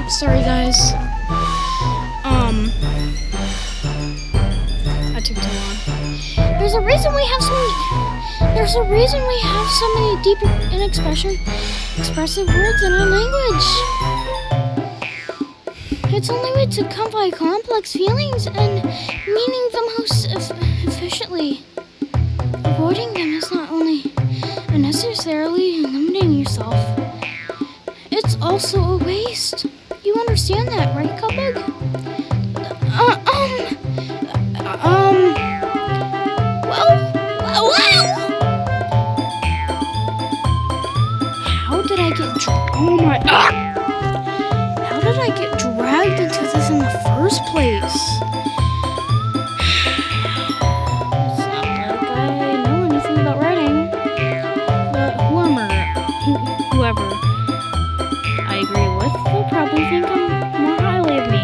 Sorry guys. That took too long. There's a reason we have so many deep and expressive words in our language. It's only way to convey complex feelings and meaning the most efficiently. Avoiding them is not only unnecessarily limiting yourself, it's also a waste. You understand that, right, Cupbug? How did I get dragged into this in the first place? It's not like I know anything about writing, but whoever I agree with will probably think more highly of me.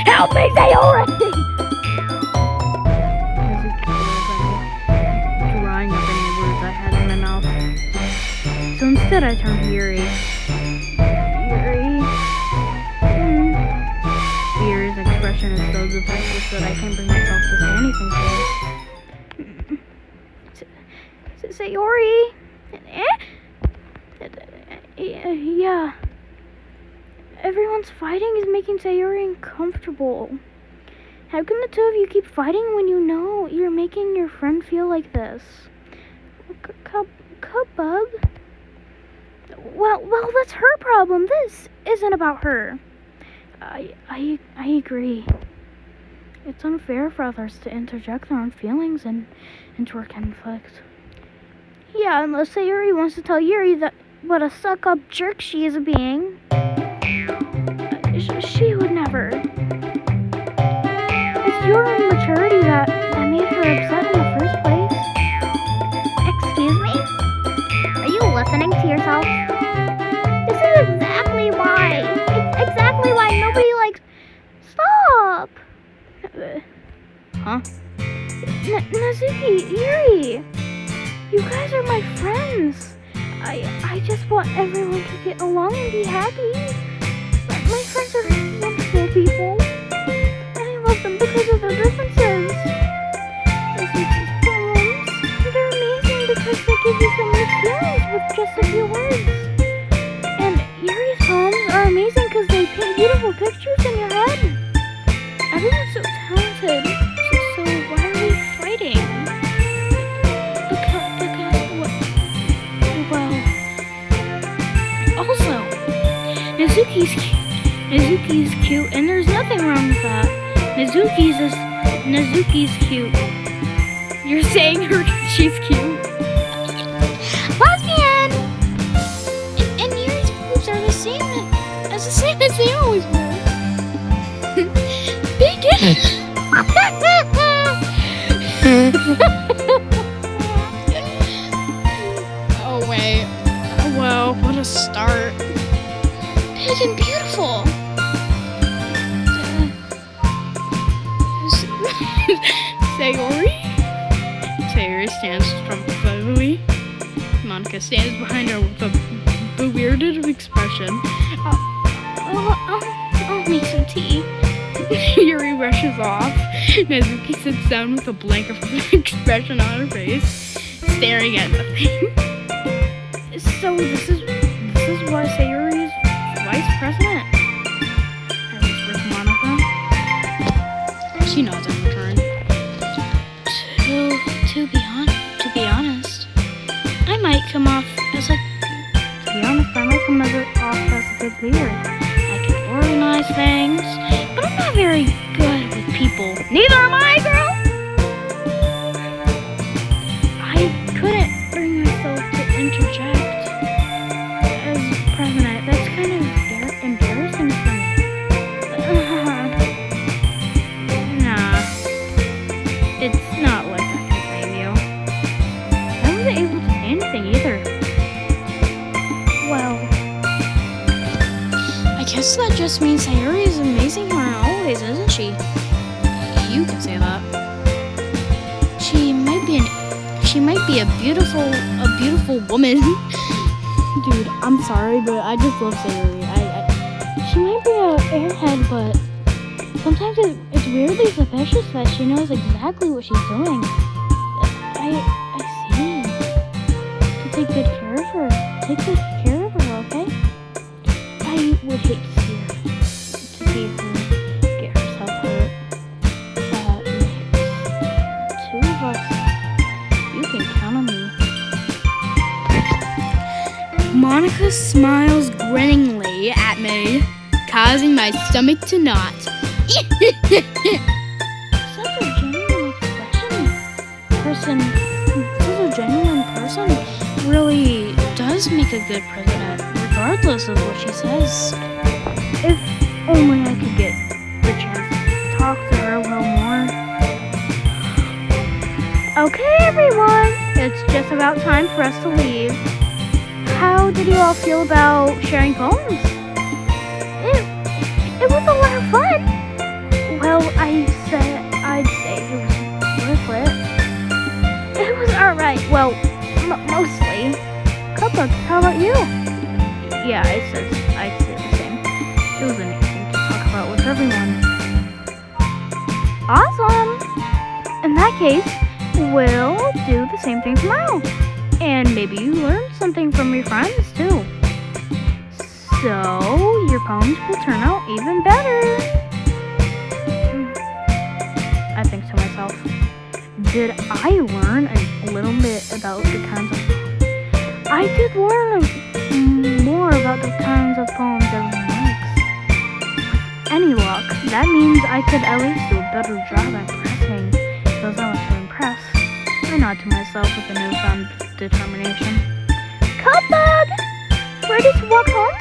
Help me, Sayori! Drawing up any words I had in my mouth. So instead I turned to Yuri. Yuri's expression is so defenseless that I can't bring myself to say anything to her. Sayori? Yeah. Everyone's fighting is making Sayori uncomfortable. How can the two of you keep fighting when you know you're making your friend feel like this? Cupbug? Well, that's her problem. This isn't about her. I agree. It's unfair for others to interject their own feelings into our conflict. Yeah, unless Sayori wants to tell Yuri that what a suck-up jerk she is being. She would never. It's your immaturity that made her upset in the first place. Excuse me? Are you listening to yourself? This is exactly why. It's exactly why nobody likes... Stop! Huh? Nazuki, Yuri! You guys are my friends. I just want everyone to get along and be happy. My friends are wonderful people. And I love them because of their differences. Nazuki's poems, they're amazing because they give you so many feelings with just a few words. And Yuri's poems are amazing because they paint beautiful pictures in your head. Everyone's so talented. So why are we fighting? Also, Nazuki's cute, and there's nothing wrong with that. Nazuki's cute. You're saying she's cute? Lesbian! And Yuri's boobs are the same as they always were. Bacon! Oh wait. Well, what a start. Big and beautiful. Sayori stands trumpetfully. Monica stands behind her with a bewildered expression. I'll make some tea. Yuri rushes off. Nazuki sits down with a blank expression on her face, staring at nothing. So this is why Sayori is vice president. I whispered to Monica. She nods in return. To be honest, I might come off as a good leader. I can organize things, but I'm not very good with people. Neither am I, girl. I couldn't bring myself to interject as president. That's kind of embarrassing for me. Nah, it's not like I can blame you. I wasn't able to say anything either. Well, I guess that just means Sayori is amazing here always, isn't she? You can say that. She might be a beautiful woman. Dude, I'm sorry, but I just love Sayori. She might be an airhead, but sometimes it's weirdly suspicious that she knows exactly what she's doing. I see. To take good care of her. Take good care of her, okay? I would hate to see her get herself hurt. That makes two of us. You can count on me. Monica smiles grinningly at me, causing my stomach to knot. Such a genuine expression. Such a genuine person Really does make a good president, regardless of what she says. If only I could get the chance to talk to her a little more. Okay, everyone, it's just about time for us to leave. How did you all feel about sharing poems? It was a lot of fun. Well, I'd say it was worth it. It was alright. Well, mostly. Cupcake, how about you? Yeah, I'd say the same. It was amazing to talk about with everyone. Awesome! In that case, we'll do the same thing tomorrow. And maybe you learned something from your friends too. So your poems will turn out even better. I think to myself, did I learn a little bit about the kinds of... I did learn more about the kinds of poems everyone likes. With any luck, that means I could at least do a better job at impressing those I want to impress. I nod to myself with a newfound determination. Cupbug! Ready to walk home?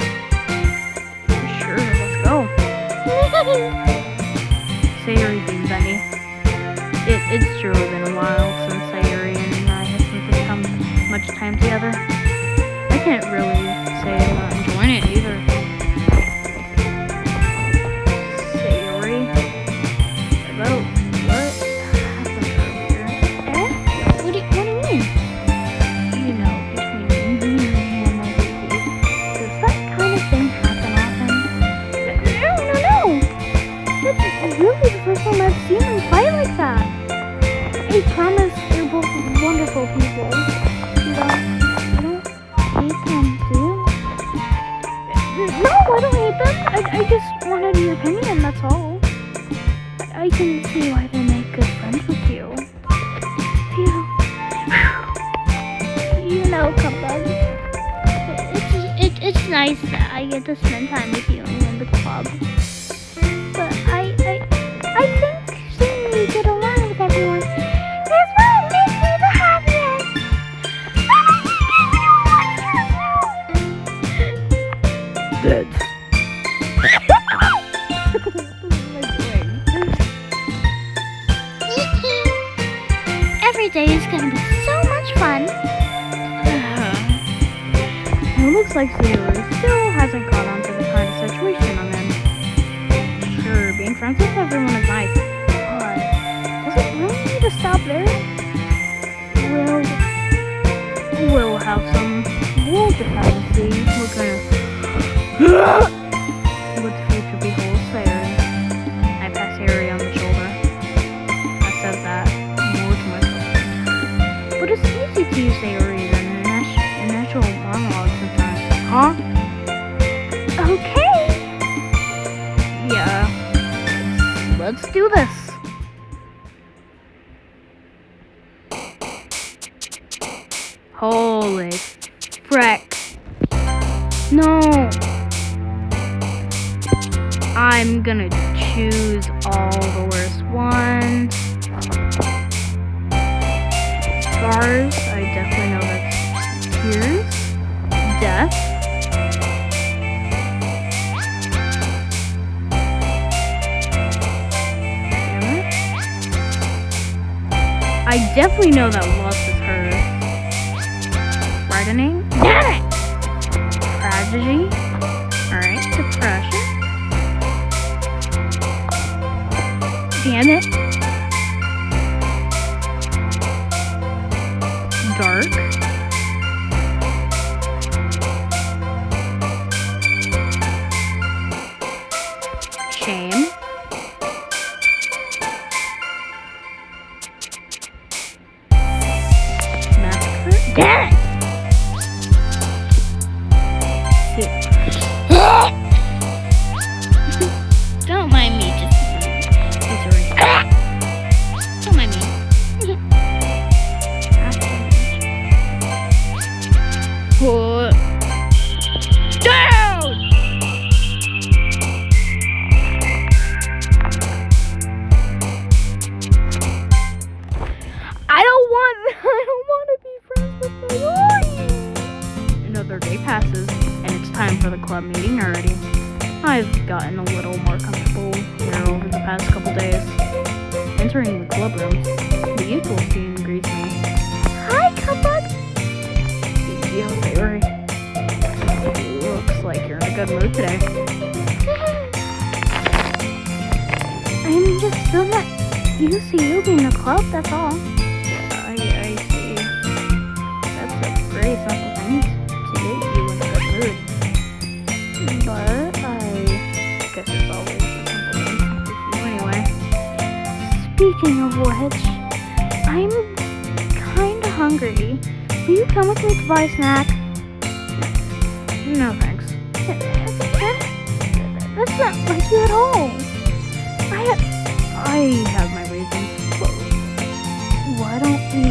Sure, let's go. Sayori beams at me. It's sure been a while since Sayori and I have spent much time together. I can't really say I'm not enjoying it either. Sayori? About what happened earlier? What do you mean? You know, between me and my baby. Does that kind of thing happen often? No. That's really the first time I've seen them fight like that. I promise they're both wonderful people. You don't hate them, do you? No, I don't hate them. I just wanted your opinion, that's all. I can see why they make good friends with you. You know, Cupbug, it's nice that I get to spend time with you in the club. But I think seeing you get along with everyone is what makes me the happiest. Good. Every day is gonna be so much fun. It looks like Sayori still hasn't caught on to the kind of situation I'm in. Sure, being friends with everyone is nice, but does it really need to stop there? We'll have some. We'll just have to see what the future beholds there. I pass Harry on the shoulder. I said that more to myself. But it's easy to use Harry than an natural monologue sometimes. Huh? Okay. Yeah. Let's do this. Holy frick. No. I'm gonna choose all the worst ones. Scars, I definitely know that's tears. Death. Damn it. I definitely know that lust is hers. Frightening. Damn it! Tragedy. Alright, depression. Damn it. Dark. Put down! I don't want to be friends with Yuri. Another day passes, and it's time for the club meeting already. I've gotten a little more comfortable here over the past couple days. Entering the club room, the usual scene greets me. Hi, Cupbug. Yo, Yuri. Looks like you're in a good mood today. I'm just still not used to you being a club, that's all. I see. That's a pretty simple thing to get you in a good mood. But I guess it's always a simple thing with you anyway. Speaking of which, I'm kinda hungry. Will you come with me to buy a snack? No thanks. That's not like you at all. I have my reasons. Why don't we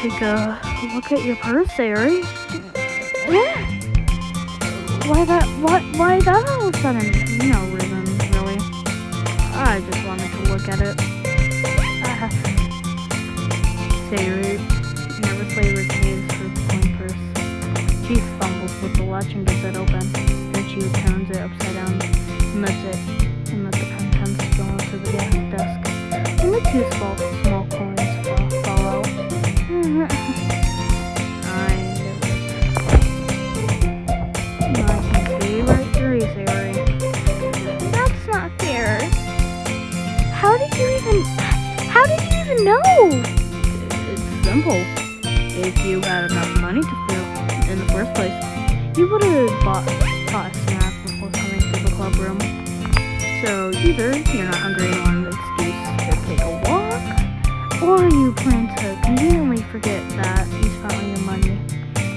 Take a look at your purse, Yuri. Why that all of a sudden? No reason, really. I just wanted to look at it. Sayuri nervously retrieves her coin purse. She fumbles with the latch and gets it open. Then she turns it upside down and lets the contents go into the desk. Only two small coins fall out. I can see right through you, Sayuri. That's not fair. How did you even know? It's simple. If you had enough money to fill in the first place, you would have bought a snack before coming to the club room. So either you're not hungry and want an excuse to take a walk, or you plan to conveniently forget that you spent all your money.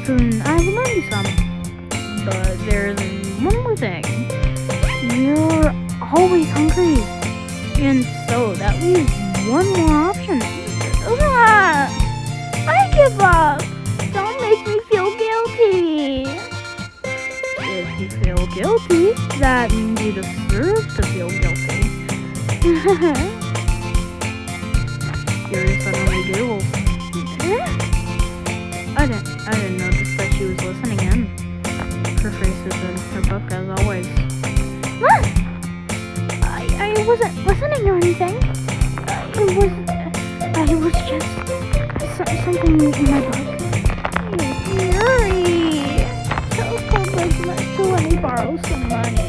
So then I will lend you some. But there's one more thing. You're always hungry. And so that leaves one more option. I give up. Don't make me feel guilty. If you feel guilty, that means you deserve to feel guilty. You're suddenly giggles. I didn't notice that she was listening in. Her face is in her book as always. What? I wasn't listening or anything. I was just something in my book. Yuri! Tell Cupbug to let me borrow some money.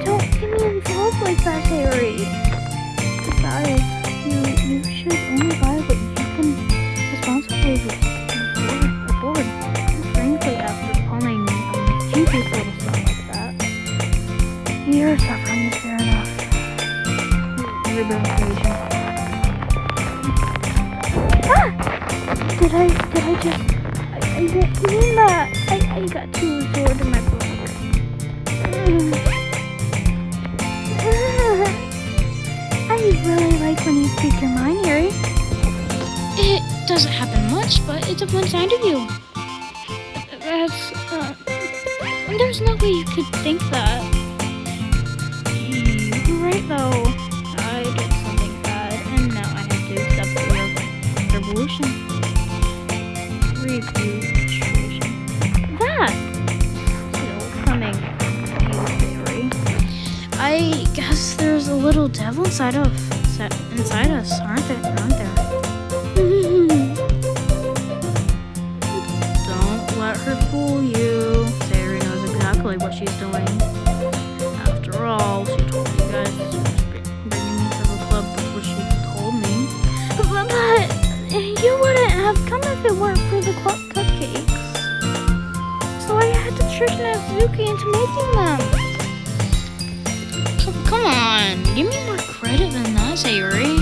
Don't get me involved like that, Harry. Besides, you should only buy what you can responsibly afford. Frankly, after pulling cheapest little stuff like that, your suffering is fair enough. Rehabilitation. Did I just... I didn't mean that. I got too absorbed in my book. I really like when you speak your mind, Harry. It doesn't happen much, but it's a fun side of you. There's no way you could think that. You're right, though. I did something bad, and now I have to accept the revolution. That still coming, you theory. I guess there's a little devil inside us, aren't there? Don't let her fool you. Sayuri knows exactly what she's doing. After all, she told you guys she was bringing me to the club before she told me. But you wouldn't have come if it weren't for the cupcakes. So I had to trick Nazuki into making them. Come on, give me more credit than that, Sayuri.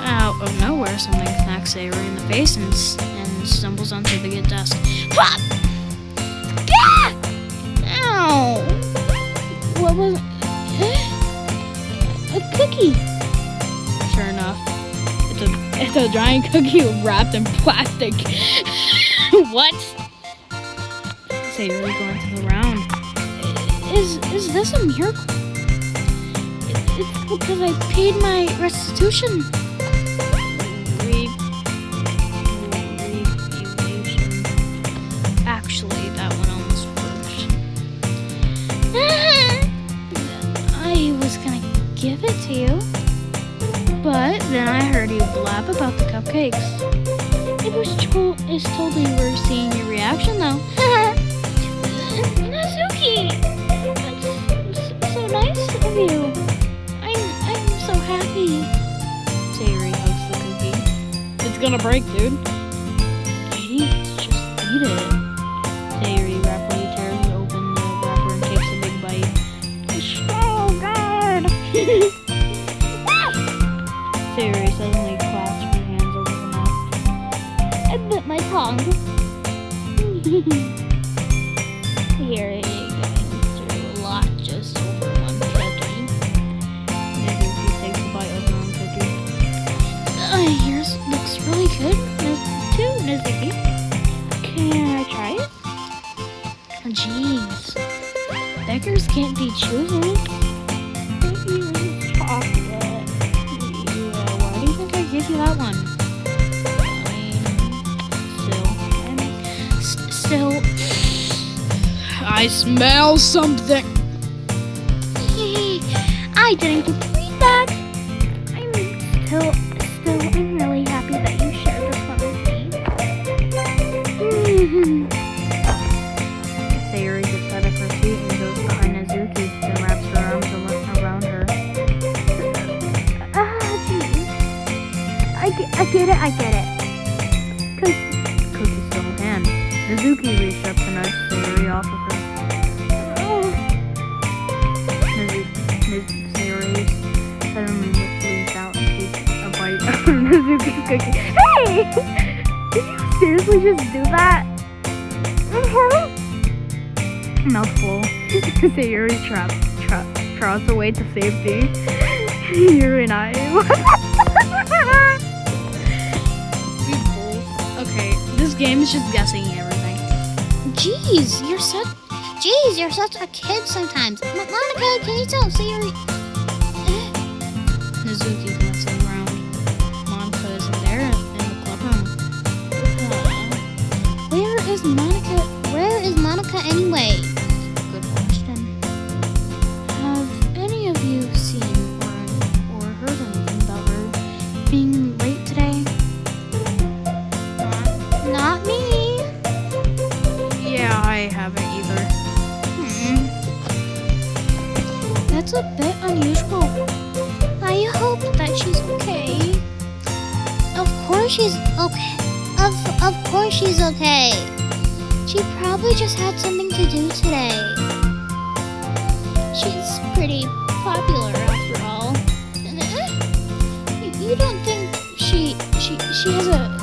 Out of nowhere, something smacks Sayuri in the face and stumbles onto the desk. Pop! Ah! Ow! What was a cookie? Sure enough, it's a It's a giant cookie wrapped in plastic. What? Sayuri going to the round. Is this a miracle? It's because I paid my restitution. Actually, that one almost worked. I was gonna give it to you, but then I heard you blab about the cupcakes. It's totally worth seeing your reaction, though. Nazuki! That's so nice of you. I'm so happy. Sayuri hugs the cookie. It's gonna break, dude. Just eat it. Sayuri rapidly tears open the wrapper and takes a big bite. Oh, God. Sayuri suddenly clasps her hands over her mouth. I bit my tongue. Here, going through a lot just over one cookie. Nazuki takes a bite of her own cookie. Yours looks really good, too, Nazuki. Can I try it? Jeez. Beggars can't be choosers. Chocolate. Yeah, why do you think I gave you that one? Still. I smell something. I didn't complete that. I'm really happy that you shared this one with me. Sayuri gets out of her seat and goes behind Nazuki and wraps her arms around her. Jeez. I get it. Cookie still in hand. Nazuki reached up to nudge Sayuri off of her. Sayuri suddenly leans out and takes a bite out of Nazuki's cookie. Hey! Did you seriously just do that? Mouthful. Sayuri trots away to safety. You and I. Okay, this game is just guessing everything. Jeez, you're such a kid sometimes. Monica, can you tell Sayuri? Nazuki looks around. Monica isn't there in the club room. Where is Monica anyway? Good question. Have any of you seen or heard anything about her being late today? Not me. Yeah, I haven't either. That's a bit unusual. I hope that she's okay. Of course she's okay. Of course she's okay. She probably just had something to do today. She's pretty popular after all. You don't think she has a...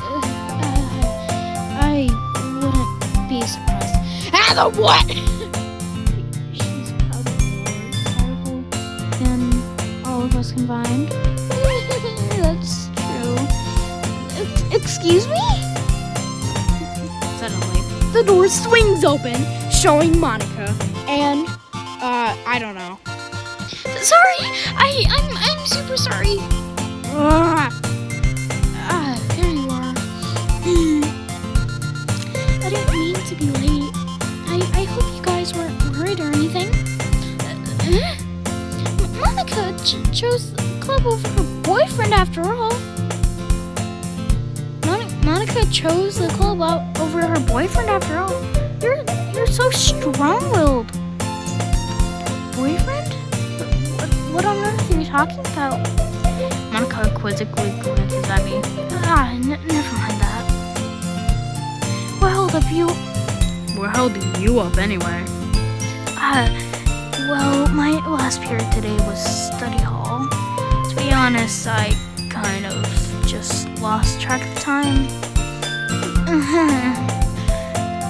I wouldn't be surprised. As a what? She's probably more desirable Than all of us combined. That's true. Excuse me? Suddenly, the door swings open, showing Monica and, I don't know. Sorry, I'm super sorry. There you are. I didn't mean to be late. I hope you guys weren't worried or anything. Monica chose the club over her boyfriend after all. Monica chose the club out over her boyfriend after all. You're so strong-willed. Boyfriend? What on earth are you talking about? Monica quizzically glances at me. Never mind that. What held up you? We're holding you up anyway. Well, my last period today was study hall. To be honest, I kind of just lost track of time.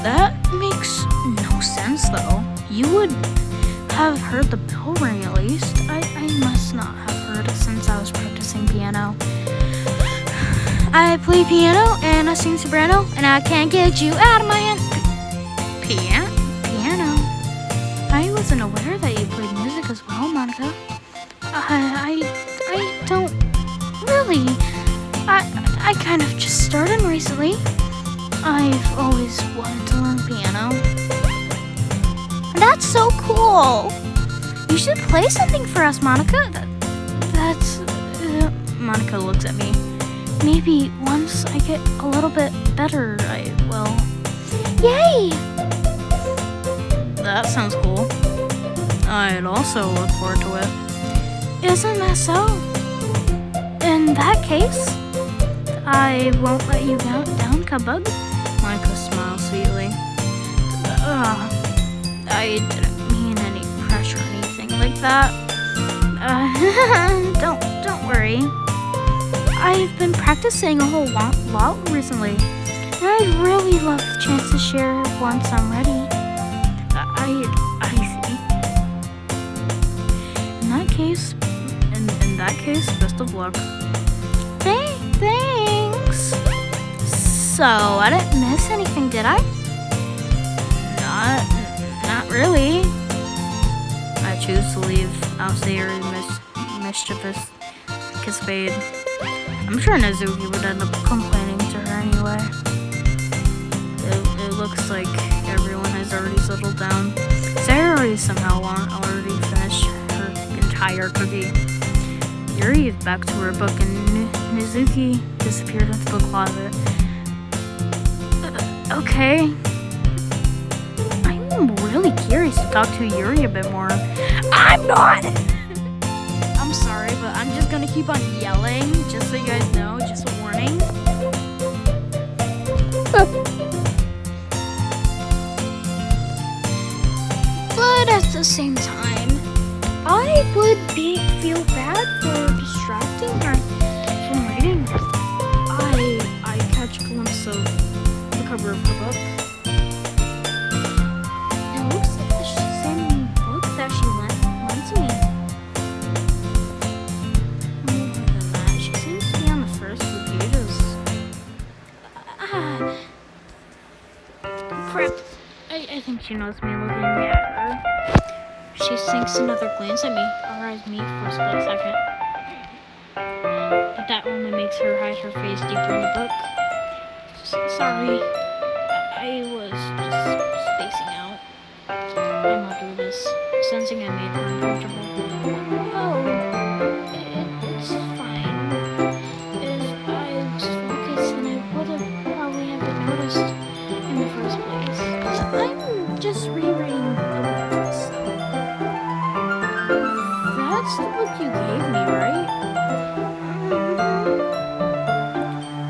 That makes no sense, though. You would have heard the bell ring at least. I must not have heard it since I was practicing piano. I play piano and I sing soprano, and I can't get you out of my hand. Piano? I wasn't aware that you played music as well, Monica. I don't really. I kind of just started recently. I've always wanted to learn piano. That's so cool. You should play something for us, Monica. That's... Monica looks at me. Maybe once I get a little bit better, I will. Yay! That sounds cool. I'd also look forward to it. Isn't that so? In that case, I won't let you down, Kabug. Monica smiles sweetly. I didn't mean any pressure or anything like that. Don't worry. I've been practicing a whole lot recently, and I'd really love the chance to share once I'm ready. I see. In that case, best of luck. Thanks. So, I didn't miss anything, did I? Not really. I choose to leave Alsair's mischievous kispade. I'm sure Nezuki would end up complaining to her anyway. It looks like everyone has already settled down. Sayori somehow already finished her entire cookie. Yuri is back to her book and Nezuki disappeared into the closet. Okay. I'm really curious to talk to Yuri a bit more. I'm not! I'm sorry, but I'm just gonna keep on yelling, just so you guys know, just a warning. But at the same time, I would feel bad for distracting her from reading. I catch a glimpse of the cover of her book. It looks like the same book that she lent to me. More than that, she seems to be on the first few pages. Crap. I think she knows me looking at her. She sinks another glance at me, or eyes me for a split second. But that only makes her hide her face deeper in the book. Sorry, I was just spacing out. I muttered this, sensing I made her uncomfortable. Oh, it's fine. If I was focused, then I would have probably haven't noticed in the first place. I'm just rereading the book, so... That's the book you gave me, right?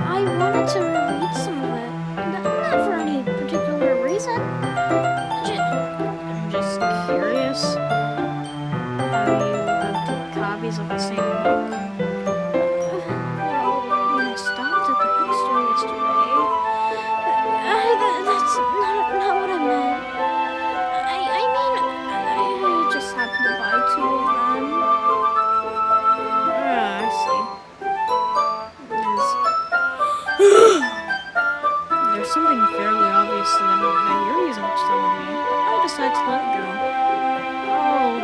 I wanted to reread some of it. Not for any particular reason. I'm just curious how you have two copies of the same book. Well, when I stopped at the bookstore yesterday, that's not what I meant. I mean, I just happened to buy two of them. I see. There's something fairly obvious to them that Yuri isn't telling me. I decided to let it go. I'll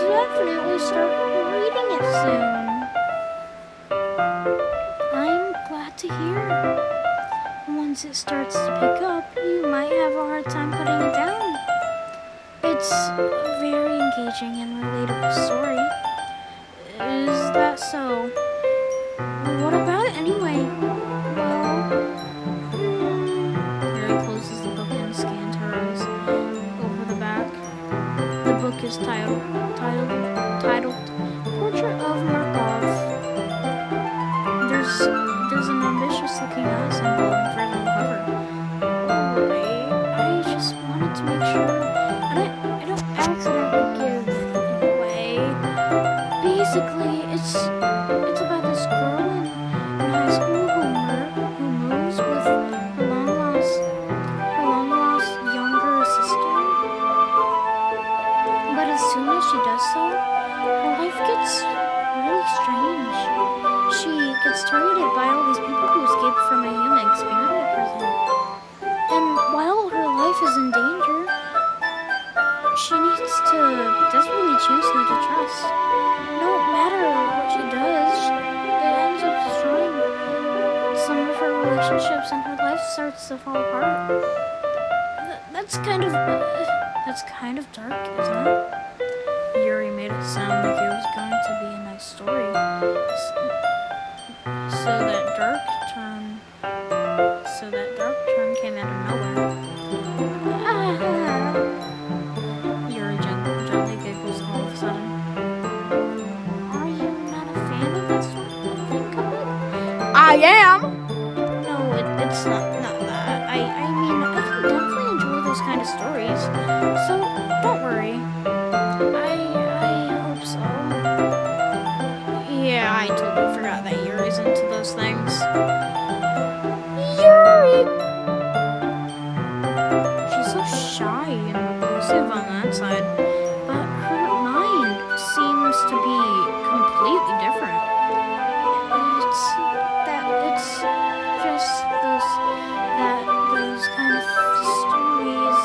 definitely start reading it soon. I'm glad to hear. Once it starts to pick up, you might have a hard time putting it down. It's a very engaging and relatable story. Is that so? What about it anyway? Well, Mary closes the book and scans her eyes over the back. The book is titled Portrait of Markov. There's an ambitious looking eye symbol in front of the cover. I just wanted to make sure I don't accidentally give it away. Basically, it's about her life starts to fall apart. That's kind of dark, isn't it? Yuri made it sound like it was going to be a nice story. So that dark turn came out of nowhere. Yuri gently giggles all of a sudden. Are you not a fan of that sort of thing, Cupid? I am. No, it's not that. I mean, I can definitely enjoy those kind of stories. So don't worry. I hope so. Yeah, I totally forgot that Yuri's into those things. Yuri! She's so shy and repulsive on that side, but her mind seems to be completely different. It's just those kind of stories.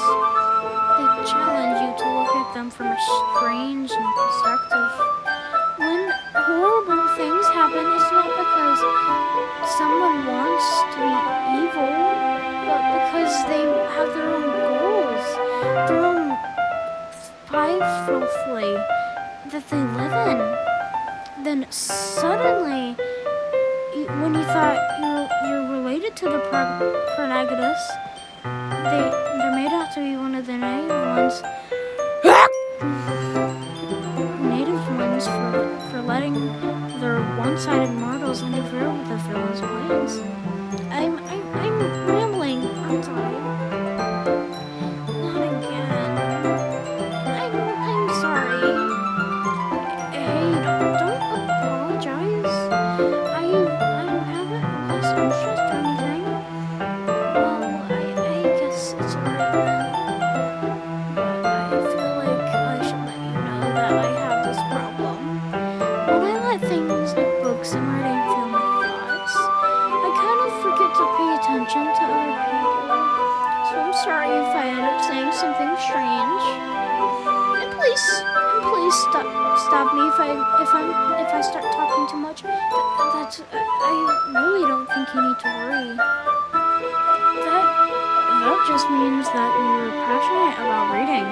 They challenge you to look at them from a strange new perspective. When horrible things happen, it's not because someone wants to be evil, but because they have their own goals, their own life that they live in. Then suddenly, when you thought you're related to the protagonists, they're made out to be one of the native ones. For letting their one-sided mortals interfere with the villain's plans. I'm rambling, aren't I? Not again. I'm sorry. Hey, don't apologize. I haven't lost interest or anything. Well, I guess it's alright then. But I feel like I should let you know that I have this problem. When I let things like books and writing fill my thoughts, I kind of forget to pay attention to other people. So I'm sorry if I end up saying something strange. And please stop me if I start talking too much. I really don't think you need to worry. That just means that you're passionate about reading.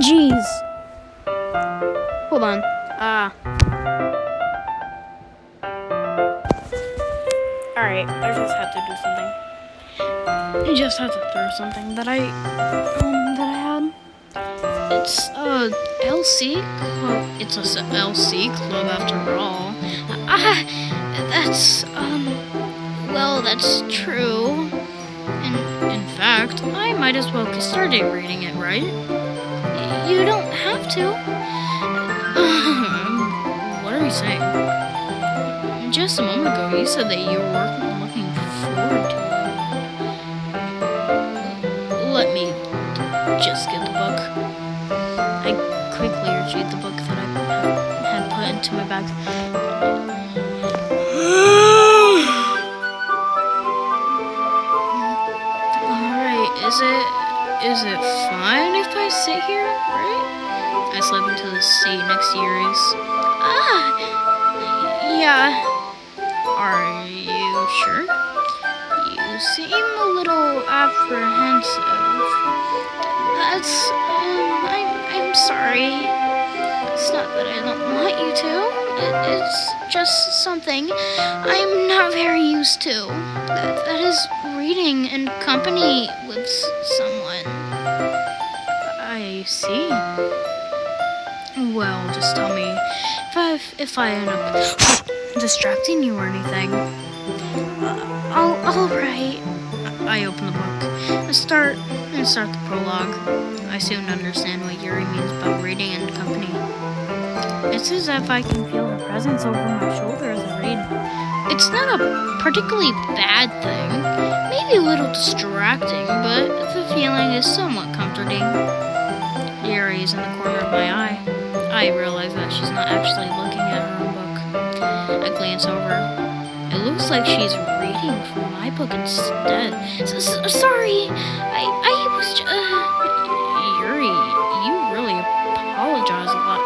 Jeez. Hold on. Alright, I just had to do something. I just had to throw something that I had. It's LC club. It's a LC club after all. Well, that's true. In fact, I might as well get started reading it, right? You don't have to. What are you saying? Just a moment ago, you said that you were looking forward to it. Let me just get the book. I quickly retrieved the book that I had put into my bag. Alright, is it fine if I sit here, right? I slid into the seat next to Yuri's. Yeah. Are you sure? You seem a little apprehensive. I'm sorry. It's not that I don't want you to. It's just something I'm not very used to. That is reading in company with someone. I see. Well, just tell me if I end up distracting you or anything. All right. I open the book and start the prologue. I soon understand what Yuri means by reading in company. It's as if I can feel her presence over my shoulder as I read. It's not a particularly bad thing, maybe a little distracting, but the feeling is somewhat comforting. Yuri is in the corner of my eye. I realize that she's not actually looking at her own book. I glance over. It looks like she's reading from my book instead. Sorry, I was Yuri, you really apologize a lot,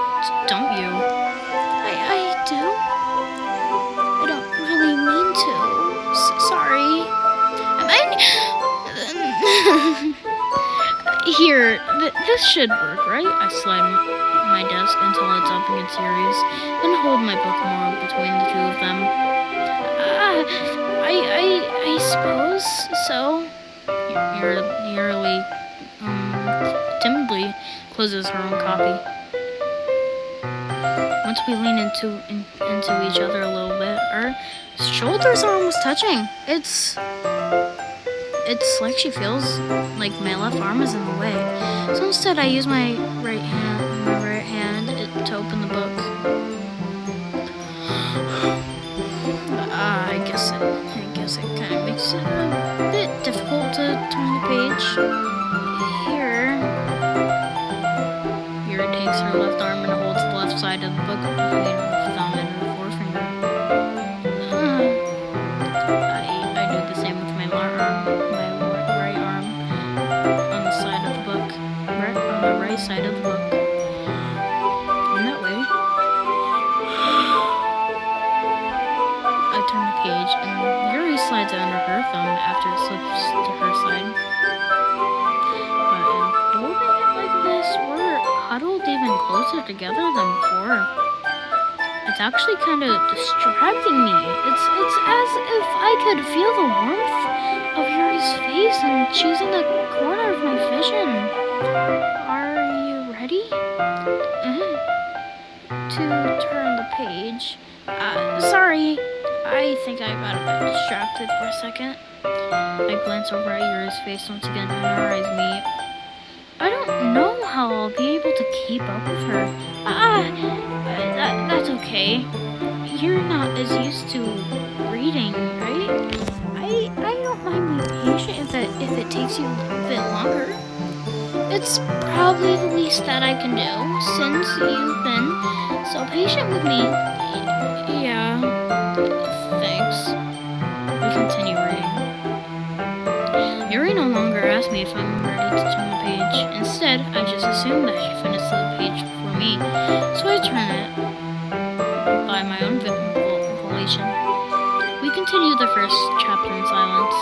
don't you? I do? This should work, right? I slide my desk until it's up against Yuri's, then hold my book more between the two of them. I suppose so. Yuri timidly closes her own copy. Once we lean into each other a little bit, our shoulders are almost touching. It's like she feels like my left arm is in the way. So instead, I use my right hand to open the book. I guess it kind of makes it a bit difficult to turn the page. Here, Yuri takes her left arm and holds the left side of the book between her thumb and her forefinger. I do the same with my right arm on the side of the book, on the right side of the book. And that way, I turn the page and Yuri slides it under her thumb after it slips to her side. But in holding it like this, we're huddled even closer together than before. It's actually kind of distracting me. It's as if I could feel the warmth of Yuri's face and she's in the corner of my vision. Are you ready? To turn the page. Sorry. I think I got a bit distracted for a second. I glance over at Yuri's face once again and her eyes meet. I don't know how I'll be able to keep up with her. That's okay. You're not as used to reading, right? I don't mind being patient if it takes you a bit longer. It's probably the least that I can do since you've been so patient with me. Yeah, thanks. We continue reading. Yuri no longer asks me if I'm ready to turn the page. Instead, I just assume that she finished the page before me, so I turn it by my own volition. We continue the first chapter in silence.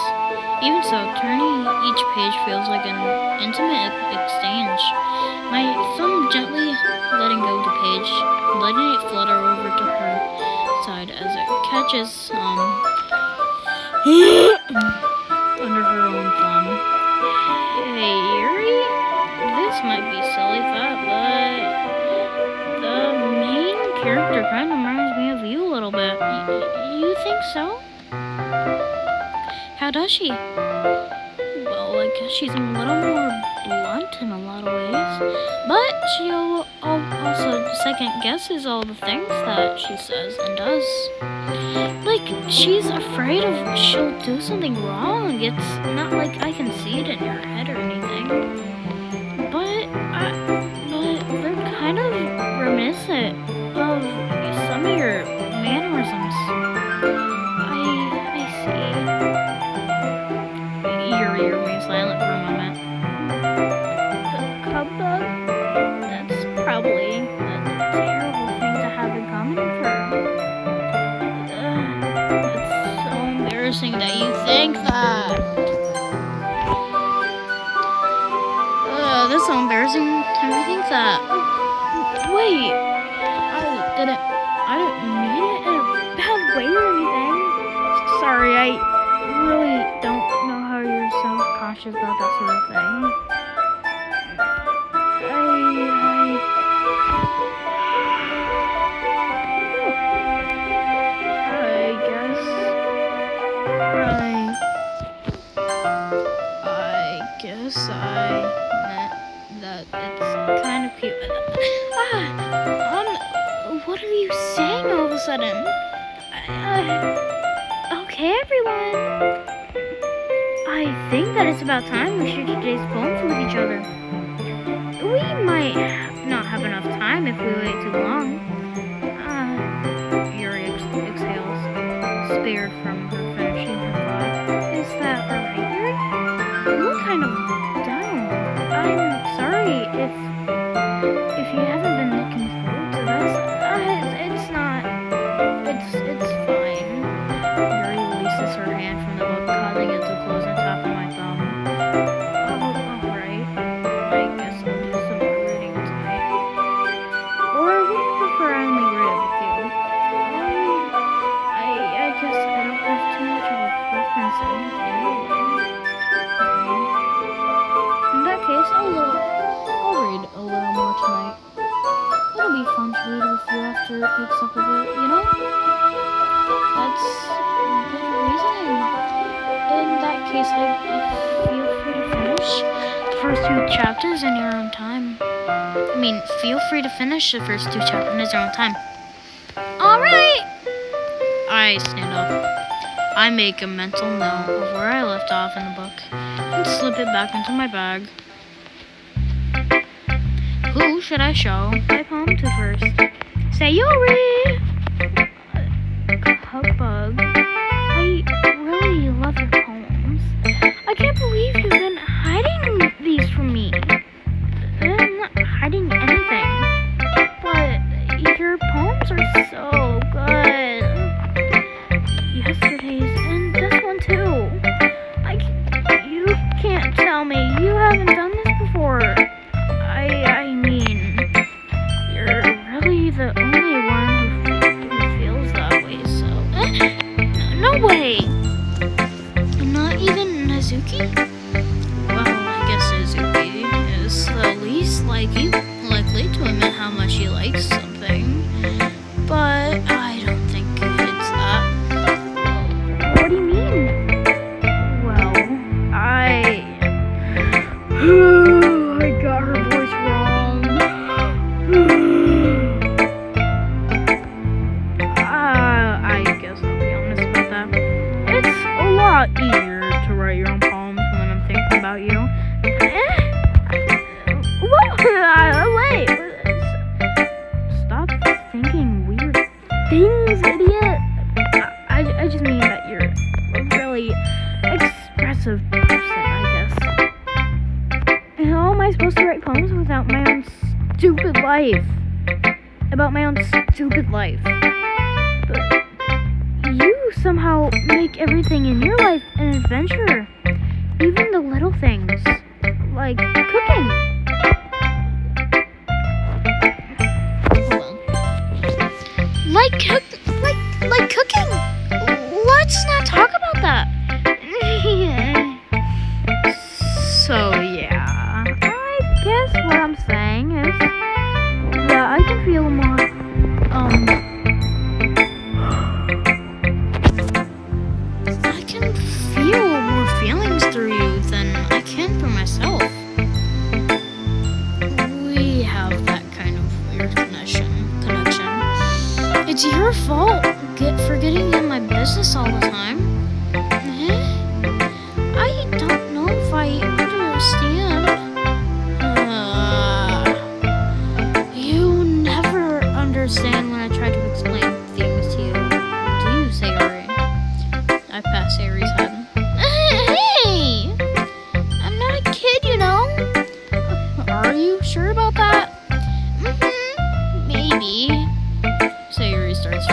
Even so, turning each page feels like an intimate exchange. My thumb gently letting go of the page, letting it flutter over to her side as it catches under her own thumb. Hey, Yuri? This might be a silly thought, but the main character kind of reminds me of you a little bit. You think so? How does she? Well, I guess she's a little more blunt in a lot of ways, but she also second guesses all the things that she says and does. Like, she's afraid of she'll do something wrong. It's not like I can see it in her head or anything. But they're kind of reminiscent of some of your mannerisms. I see. Yuri remains silent for a moment. The cub dog? That's probably a terrible thing to have in common with her. It's so embarrassing that you think that. That's so embarrassing that you think that. Wait, I didn't mean it in a bad way or anything. Sorry, I really don't know how you're self-conscious about that sort of thing. I guess I meant that it's kind of cute. What are you saying all of a sudden? Okay, everyone. I think that it's about time we share today's poems with each other. We might not have enough time if we wait too long. Yuri exhales, spared from her finishing her thought. Is that alright, Yuri? You look kind of down. I'm sorry if you haven't been looking forward to this. It's not. It's fine. Yuri releases her hand from the book, causing it to close on top of my thumb. Oh, alright. I guess I'll just case feel free to finish the first 2 chapters in your own time. I mean, feel free to finish the first 2 chapters in your own time. Alright! I stand up. I make a mental note of where I left off in the book and slip it back into my bag. Who should I show my poem to first? Sayori! Hugbug, I really love your poems. I can't believe you've been hiding these from me. I'm not hiding anything, but your poems are so good. Yesterday's and this one too. You can't tell me you haven't done this before. I mean, you're really the only one who feels that way, so... No way! Not even Nazuki? Well, I guess Nazuki is the least likely to admit how much he likes something, but I don't think it's that. What do you mean? Well, I got her voice wrong. I guess I'll be honest about that. It's a lot easier to write your own poems when I'm thinking about you. Wait. Stop thinking weird things, idiot. I just mean that you're a really expressive person, I guess. How am I supposed to write poems without my own stupid life? About my own stupid life. But you somehow make everything in your life an adventure. Even the little things. Like cooking. Like cooking. Let's not talk about that. So yeah, I guess what I'm saying is that I can feel more I can feel more feelings through you than I can for myself. We have that kind of weird connection. It's your fault for getting in my business all the time. I don't know if I understand. You never understand when I try to explain things to you. Do you, Sayori? I pass Sayori's head. Hey! I'm not a kid, you know. Are you sure about that? Maybe. Sayori starts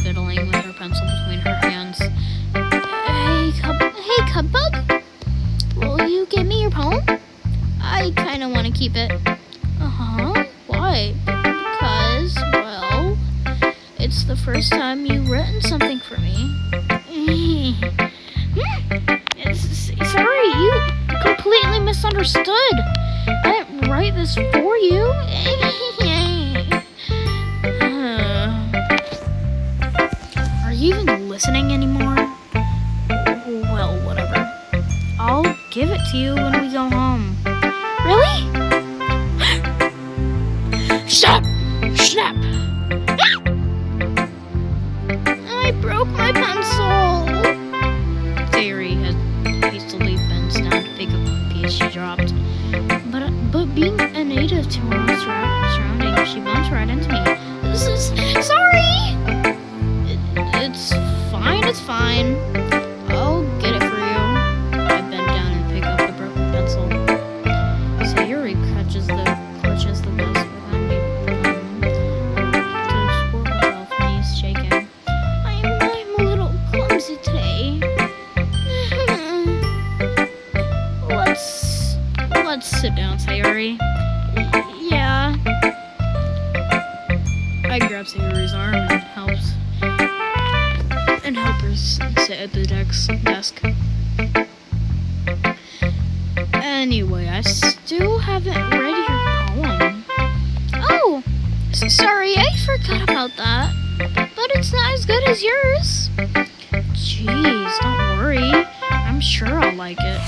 fiddling with her pencil between her hands. Hey, Cubbug? Will you give me your poem? I kind of want to keep it. Uh-huh. Why? Because, well, it's the first time you've written something for me. Sorry, you completely misunderstood. I didn't write this for you. Are you even listening anymore? Well, whatever. I'll give it to you when we go home. Really? Stop! Snap! I broke my pencil! Sayori had hastily bent down to pick up a piece she dropped. But being a native to her own surroundings, she bumped right into me. Sorry! It's fine. I'll get it for you. I bend down and pick up the broken pencil. Sayori clutches the desk behind me to support herself, knees shaking. I'm a little clumsy today. Let's sit down, Sayori. Yeah. I grab Sayori's arm and help her sit at the desk. Anyway, I still haven't read your poem. Oh, sorry, I forgot about that. But it's not as good as yours. Jeez, don't worry. I'm I'm sure I'll like it.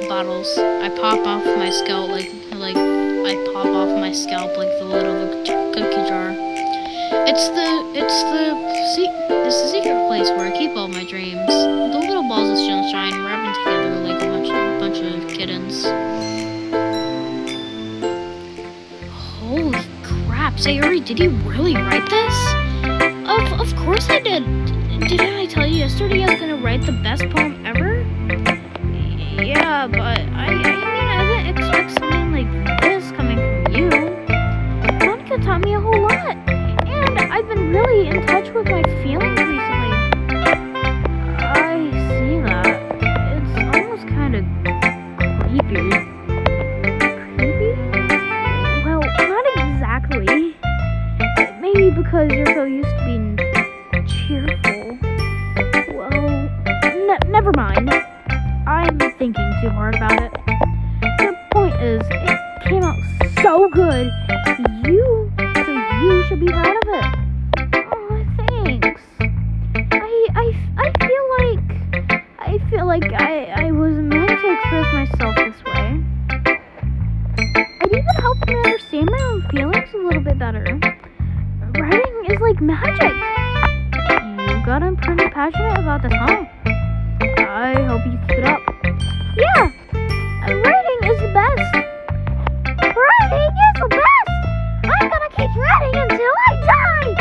Bottles. I pop off my scalp like I pop off my scalp like the lid of a cookie jar. It's the secret place where I keep all my dreams. The little balls of sunshine wrapping together like a bunch of kittens. Holy crap, Sayuri, did you really write this? Of course I did. Didn't I tell you yesterday I was gonna write the best poem ever? Yeah, but I didn't expect something like this coming from you. Monica taught me a whole lot, and I've been really in touch with my feelings recently. I see that. It's almost kind of creepy. Creepy? Well, not exactly. Maybe because you're so used to being cheerful. Well, never mind. I'm thinking too hard about it. The point is, it came out so good. You should be proud of it. Oh, thanks. I feel like I was meant to express myself this way. It even helped me understand my own feelings a little bit better. Writing is like magic. You got pretty passionate about this, huh? I hope you keep it up. Yeah! Writing is the best! Writing is the best! I'm gonna keep writing until I die!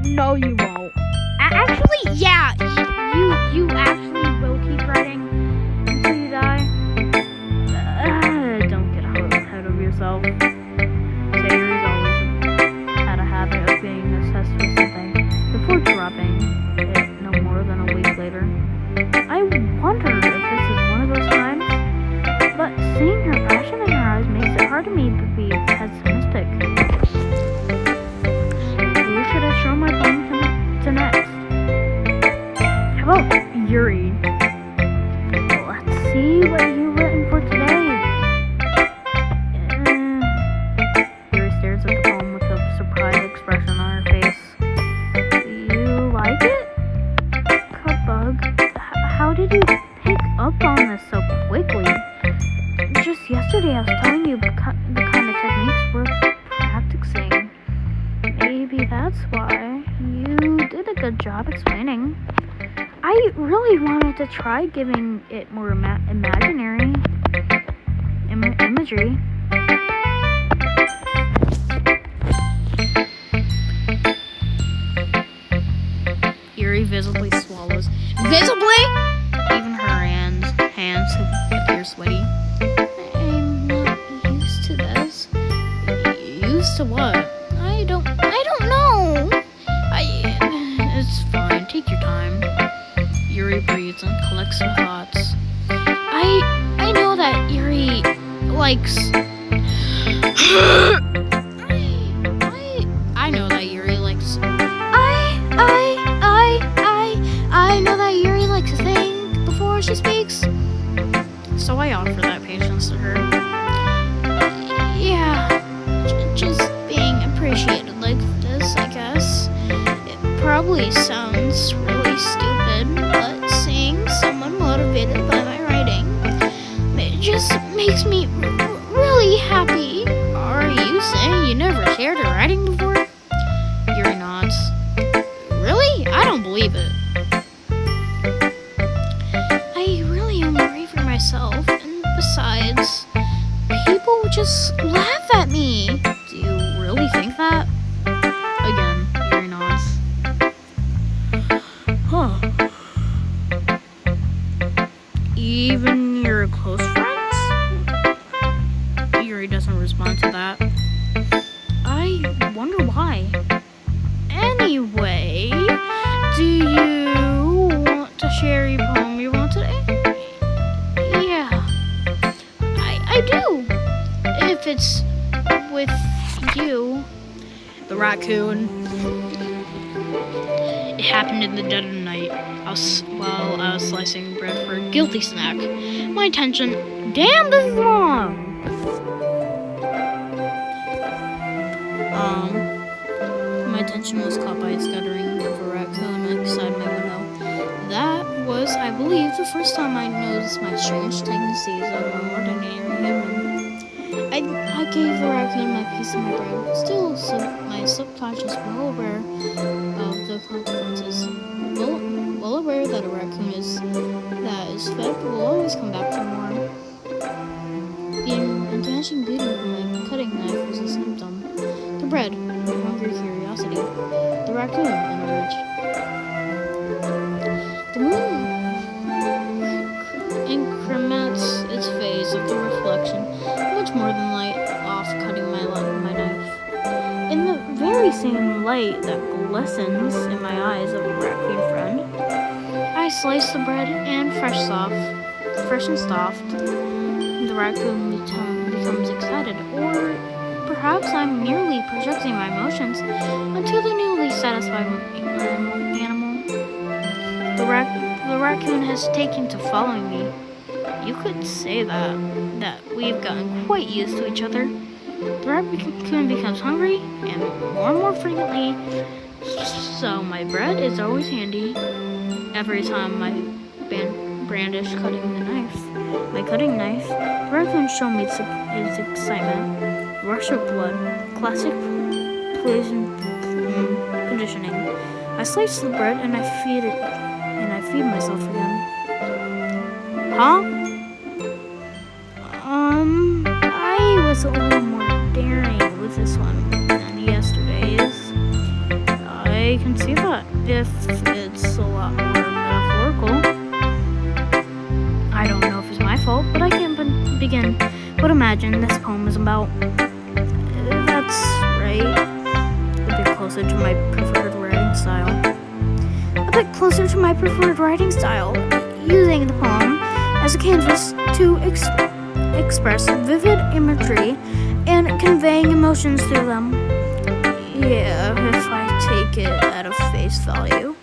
No, you won't. Actually, yeah! You actually will keep writing until you die? Don't get ahead of yourself. Sayuri's always had a habit of being obsessed with something before dropping it no more than a week later. I wonder if this is one of those times, but seeing her passion in her eyes makes it hard to me to be pessimistic. Who should I show my poem to next? How about Yuri? Let's see what you've written for today. Yuri stares at the poem with a surprised expression on her face. You like it? Cupbug? How did you pick up on this so quickly? Just yesterday I was telling you the kind of techniques worth practicing. Maybe that's why. You did a good job explaining. I really wanted to try giving it more imaginary imagery. Yuri visibly swallows. Visibly? Even her hands appear sweaty. I'm not used to this. Used to what? I don't know. It's fine. Take your time. Yuri breathes and collects her thoughts. I know that Yuri likes. I know that Yuri likes. I know that Yuri likes to think before she speaks. So I offer that patience to her. Yeah, just being appreciated like this, I guess. It probably sounds really stupid, but seeing someone motivated by my writing, it just makes me really happy. Are you saying you never shared your writing before? Yuri nods. Really? I don't believe it. I really am worried for myself, and besides, people would just laugh at me. Do you really think that? Again, Yuri nods. Huh. Even your close friends? Yuri doesn't respond to that. I wonder why. Anyway, do you want to share your poem you wrote today? Yeah, I do. If it's with you. The raccoon. It happened in the dead of the night. While I was slicing bread for a guilty snack. My attention. Damn, this is long. My attention was caught by a scuttering of a raccoon outside my window. That was, I believe, believe the first time I noticed my strange tendencies of a more ordinary human. I gave the raccoon my piece of my bread, still my subconscious well aware of the consequences. Well aware that a raccoon that is fed will always come back for more. The vanishing beauty of my cutting knife was a symptom. The bread, my hungry curiosity. The raccoon, an urge. The moon increments its phase of the reflection, much more than light, off cutting my knife. In the very same light that glistens in my eyes of a raccoon friend, I slice the bread and fresh and soft. The raccoon becomes excited, or perhaps I'm merely projecting my emotions onto the newly satisfied animal. The raccoon has taken to following me. You could say that we've gotten quite used to each other. The raccoon becomes hungry and more frequently, so my bread is always handy. Every time I brandish my cutting knife, the raccoon shows me his excitement. Rush of blood, classic conditioning. I slice the bread and I feed myself again. Huh? I was a little more daring with this one than yesterday's. I can see that if it's a lot more metaphorical. I don't know if it's my fault, but I can't begin but imagine this poem is about. That's right. A bit closer to my preferred writing style. Using the poem as a canvas to express vivid imagery and conveying emotions through them. Yeah, if I take it at a face value,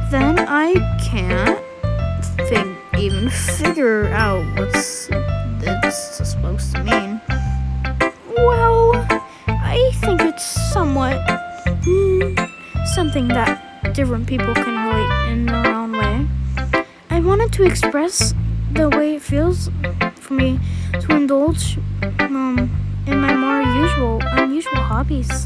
then I can't even figure out what's it's supposed to mean. Well, I think it's somewhat something that different people can relate in their own way. I wanted to express the way it feels for me to indulge in my more unusual hobbies.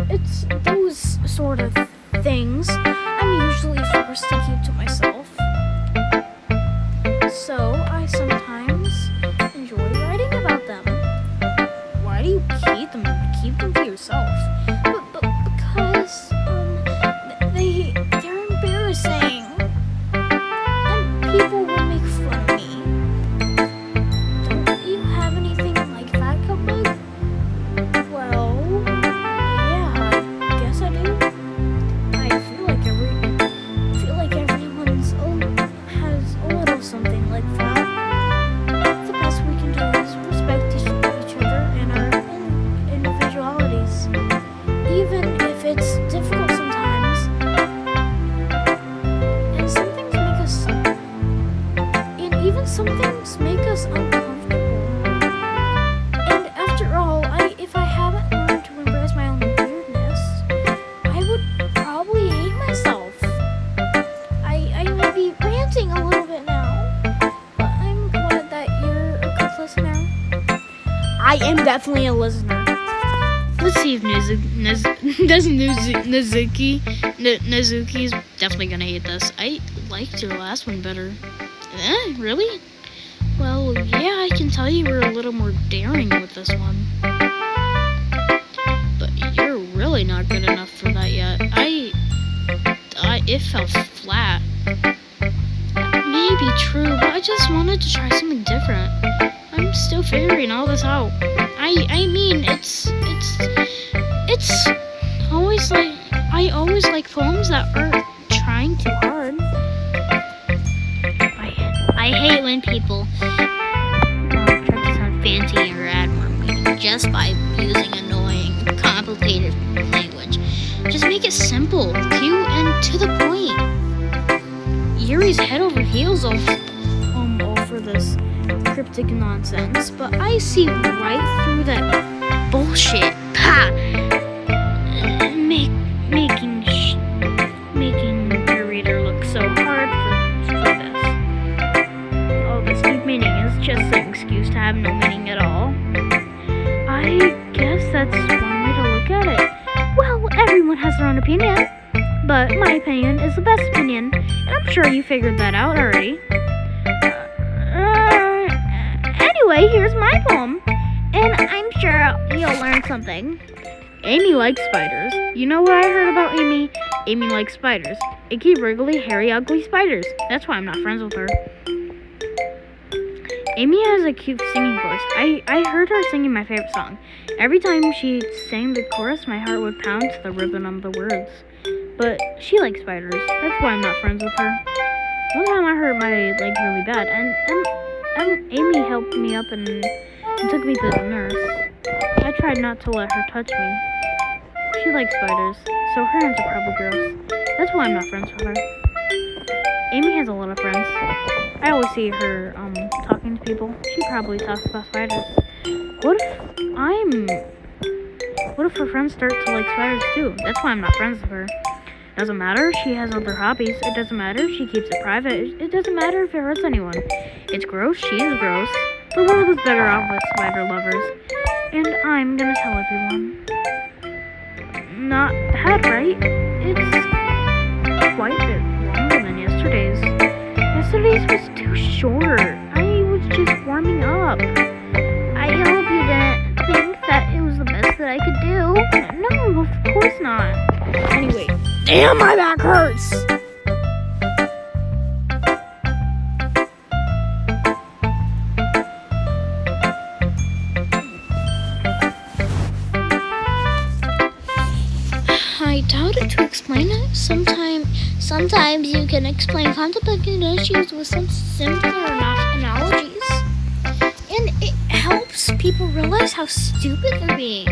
It's those sort of things I'm usually forced to keep to myself. So I sometimes enjoy writing about them. Why do you keep them to yourself? But because they're embarrassing, and people will make fun of me. Don't you have anything like that, Cupboard? Well, yeah, I guess I do. I feel like everyone has a little something like that. The best we can do is respect each other and our individualities, even if it's difficult sometimes. And some things make us uncomfortable. And after all, if I haven't learned to embrace my own weirdness, I would probably hate myself. I may be ranting a little bit now, but I'm glad that you're a good listener. I am definitely a listener. Let's see if Nazuki's definitely gonna hate this. I liked your last one better. Really? Well, yeah, I can tell you were a little more daring with this one. But you're really not good enough for that yet. It fell flat. That may be true, but I just wanted to try something different. I'm still figuring all this out. I mean, it's always like, I always like poems that aren't trying too hard. I hate when people try to sound fancy or add more meaning just by using annoying, complicated language. Just make it simple, cute, and to the point. Yuri's head over heels all for this cryptic nonsense, but I see right through that bullshit. Making her own opinion, but my opinion is the best opinion, and I'm sure you figured that out already. Anyway, here's my poem, and I'm sure you'll learn something. Amy likes spiders. You know what I heard about Amy? Amy likes spiders. Icky, wriggly, hairy, ugly spiders. That's why I'm not friends with her. Amy has a cute singing voice. I heard her singing my favorite song. Every time she sang the chorus, my heart would pound to the rhythm of the words. But she likes spiders. That's why I'm not friends with her. One time I hurt my leg really bad, and Amy helped me up and took me to the nurse. I tried not to let her touch me. She likes spiders, so her hands are probably gross. That's why I'm not friends with her. Amy has a lot of friends. I always see her talking to people. She probably talks about spiders. What if her friends start to like spiders too? That's why I'm not friends with her. Doesn't matter if she has other hobbies. It doesn't matter if she keeps it private. It doesn't matter if it hurts anyone. It's gross. She's gross. The world is better off with spider lovers. And I'm gonna tell everyone. Not bad, right? It's quite a bit longer than yesterday's. Yesterday's was too short. I was just warming up. I hope you didn't think that it was the best that I could do. No, of course not. Anyway, damn, my back hurts. I doubt it to explain it. Sometimes you can explain complicated issues with some simpler analogies. And it helps people realize how stupid they're being.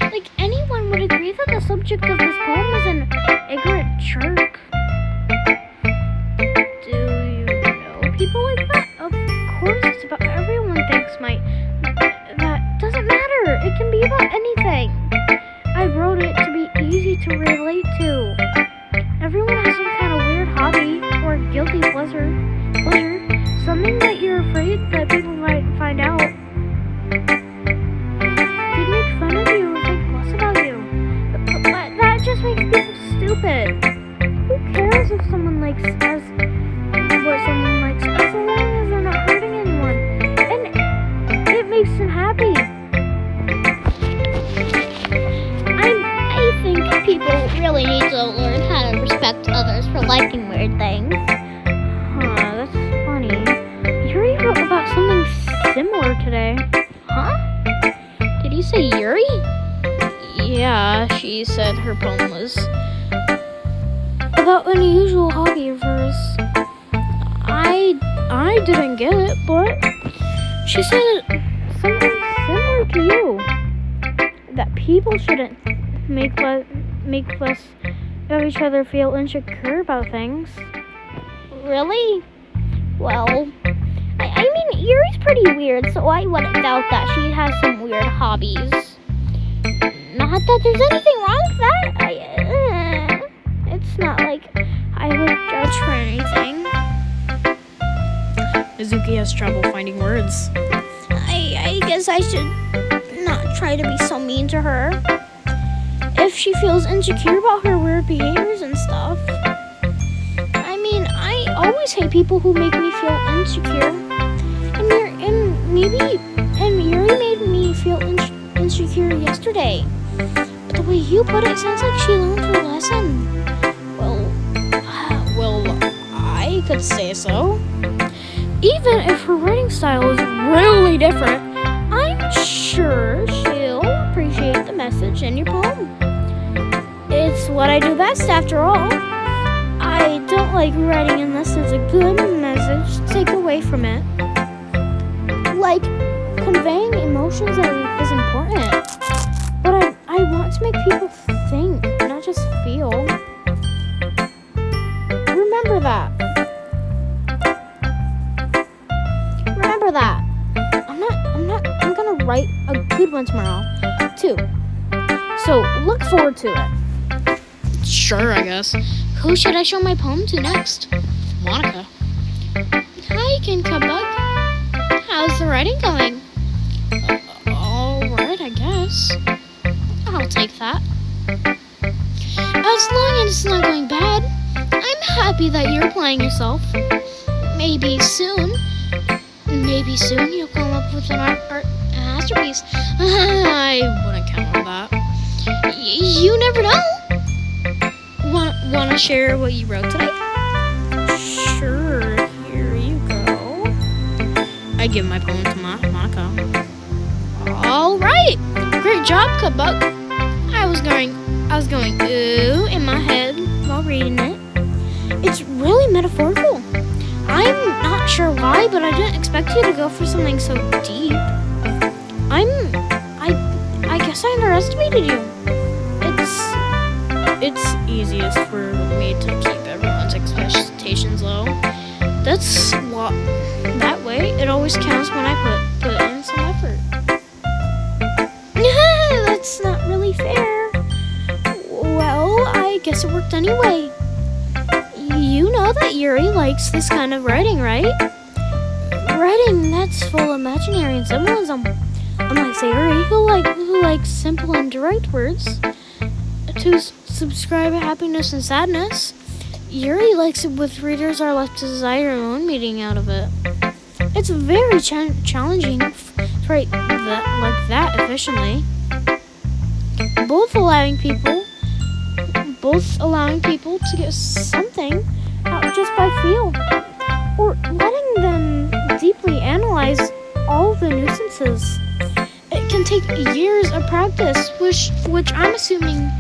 Like, anyone would agree that the subject of this poem is an ignorant jerk. Do you know people like that? Of course, it's about everyone thinks that doesn't matter. It can be about anything. I wrote it to be easy to relate to. Everyone has some kind of weird hobby or guilty pleasure, something that you're afraid that people might find out. They make fun of you or think less about you. But that just makes people stupid. Who cares if someone likes what someone likes, as long as they're not hurting anyone, and it makes them happy. I think people really need to learn how to respect others for liking weird things. Huh, that's funny. Yuri wrote about something similar today. Huh? Did you say Yuri? Yeah, she said her poem was about an unusual hobby of hers. I didn't get it, but she said something similar to you. That people shouldn't make less of each other feel insecure about things. Really? Well, I mean, Yuri's pretty weird, so I wouldn't doubt that she has some weird hobbies. Not that there's anything wrong with that. It's not like I would judge for anything. Mizuki has trouble finding words. I guess I should not try to be so mean to her. If she feels insecure about her weird behaviors and stuff. I mean, I always hate people who make me feel insecure. And Yuri made me feel insecure yesterday. But the way you put it sounds like she learned her lesson. Well, I could say so. Even if her writing style is really different, I'm sure she'll appreciate the message in your poem. It's what I do best, after all. I don't like writing unless there's a good message to take away from it. Like, conveying emotions is important. But I want to make people think, not just feel. Remember that. I'm gonna write a good one tomorrow, too. So, look forward to it. Sure, I guess. Who should I show my poem to next? Monica. Hi, Kinkabug. How's the writing going? Alright, I guess. I'll take that. As long as it's not going bad, I'm happy that you're playing yourself. Maybe soon you'll come up with an art masterpiece. I wouldn't count on that. You never know. Want to share what you wrote today? Sure, here you go. I give my poem to Monica. All right, great job, Cupbuck. I was going ooh in my head while reading it. It's really metaphorical. I'm not sure why, but I didn't expect you to go for something so deep. I guess I underestimated you. It's easiest for me to keep everyone's expectations low. That's what. That way, it always counts when I put in some effort. That's not really fair. Well, I guess it worked anyway. You know that Yuri likes this kind of writing, right? Writing that's full of imaginary and symbolism. Unlike Sayuri, who likes simple and direct words. To subscribe happiness and sadness, Yuri likes it with readers are left to desire their own meaning out of it. It's very challenging to write that efficiently. Both allowing people to get something out just by feel, or letting them deeply analyze all the nuisances. It can take years of practice, which I'm assuming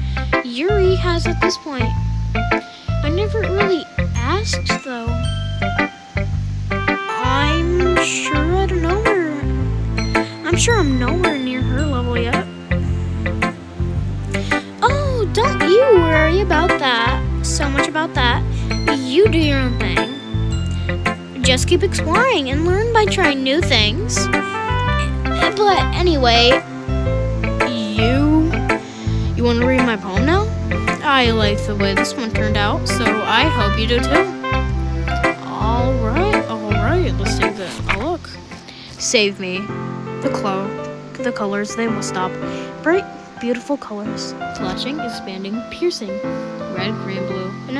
Yuri has at this point. I never really asked though. I'm sure I'm nowhere near her level yet. Oh, don't you worry about that. So much about that. You do your own thing. Just keep exploring and learn by trying new things. But anyway, you want to read my poem now? I like the way this one turned out, so I hope you do too. All right, let's take a look. Save me. The colors, they will stop. Bright, beautiful colors. Flashing, expanding, piercing. Red, green, blue. An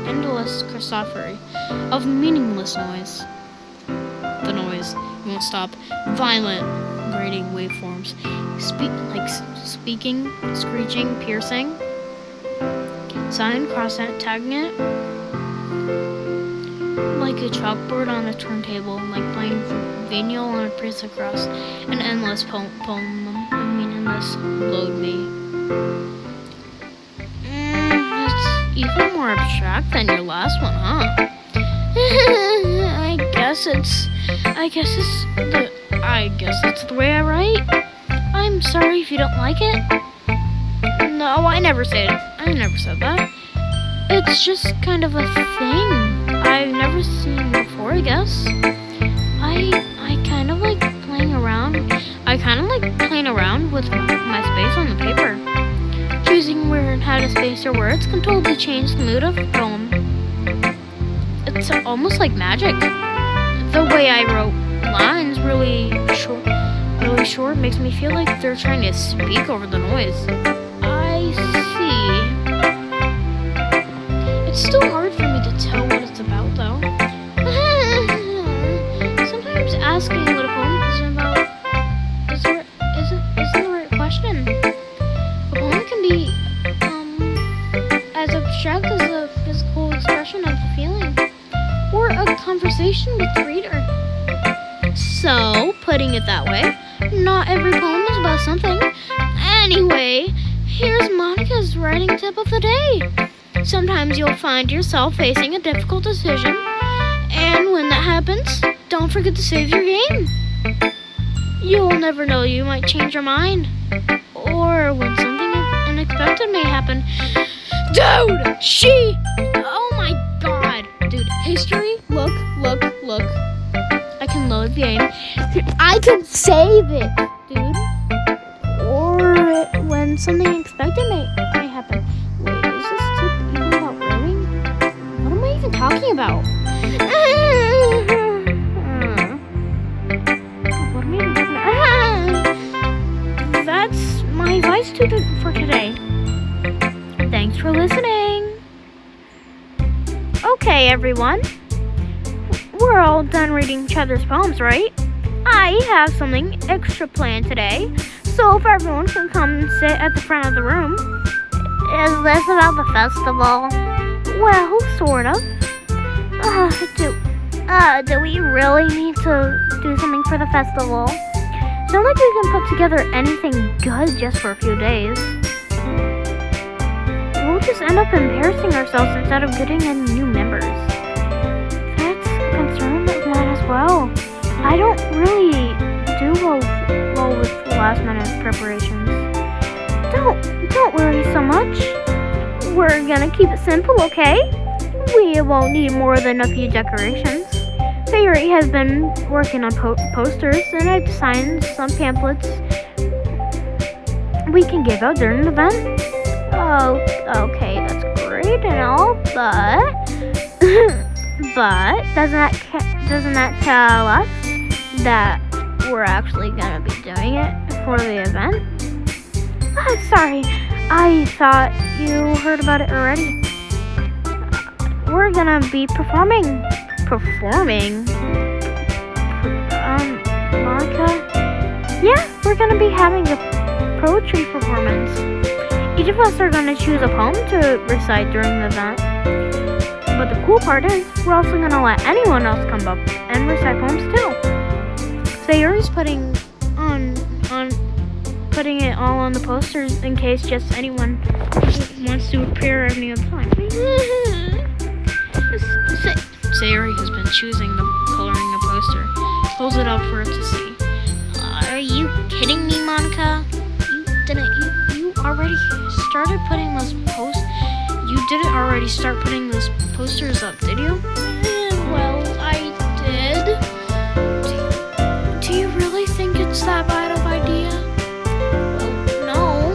endless cacophony of meaningless noise. The noise won't stop. Violent, grating waveforms. Speaking, screeching, piercing. Sign, cross it, tagging it. Like a chalkboard on a turntable, like playing vinyl on a piece of cross. An endless meaningless load me. It's even more abstract than your last one, huh? I guess it's the way I write. I'm sorry if you don't like it. No, I never said that. It's just kind of a thing I've never seen before, I guess. I kind of like playing around. With my space on the paper. Choosing where and how to space your words can totally change the mood of a poem. It's almost like magic. The way I wrote lines really short makes me feel like they're trying to speak over the noise. I see. It's still hard for me to tell what it's about, though. Sometimes asking what a poem is about isn't the right question. A poem can be as abstract as a physical expression of the feeling, or a conversation with the reader. So, putting it that way, not every poem is about something. Anyway, here's Monica's writing tip of the day. Sometimes you'll find yourself facing a difficult decision, and when that happens, don't forget to save your game. You'll never know, you might change your mind. Or when something unexpected may happen. Dude! Oh my god! Dude, history? Look. I can load the game. I can save it, dude. Or when something unexpected may happen. Wait, is this tip even about writing? What am I even talking about? What am I even talking about? That's my advice for today. Thanks Thanks for listening. Okay, everyone. We're all done reading each other's poems, right? I have something extra planned today, so if everyone can come and sit at the front of the room. Is this about the festival? Well, sort of. Do we really need to do something for the festival? It's not like we can put together anything good just for a few days. We'll just end up embarrassing ourselves instead of getting in new members. That's a concern of mine as well. I don't really do well with last minute preparations. Don't worry so much. We're gonna keep it simple, okay? We won't need more than a few decorations. Sayuri has been working on posters, and I've designed some pamphlets we can give out during the event. Oh, okay, that's great and all, but doesn't that tell us that we're actually gonna be doing it for the event? Sorry, I thought you heard about it already. We're gonna be performing. Monica? Yeah, we're gonna be having a poetry performance. Each of us are gonna choose a poem to recite during the event. But the cool part is, we're also gonna let anyone else come up and recite poems too. Sayuri's putting it all on the posters in case just anyone wants to appear at any other time. Sayuri has been choosing the coloring the poster. Holds it up for it to see. Are you kidding me, Monica? You already started putting those You didn't already start putting those posters up, did you? Well, I did. Do you really think it's that bad of idea? Well, no.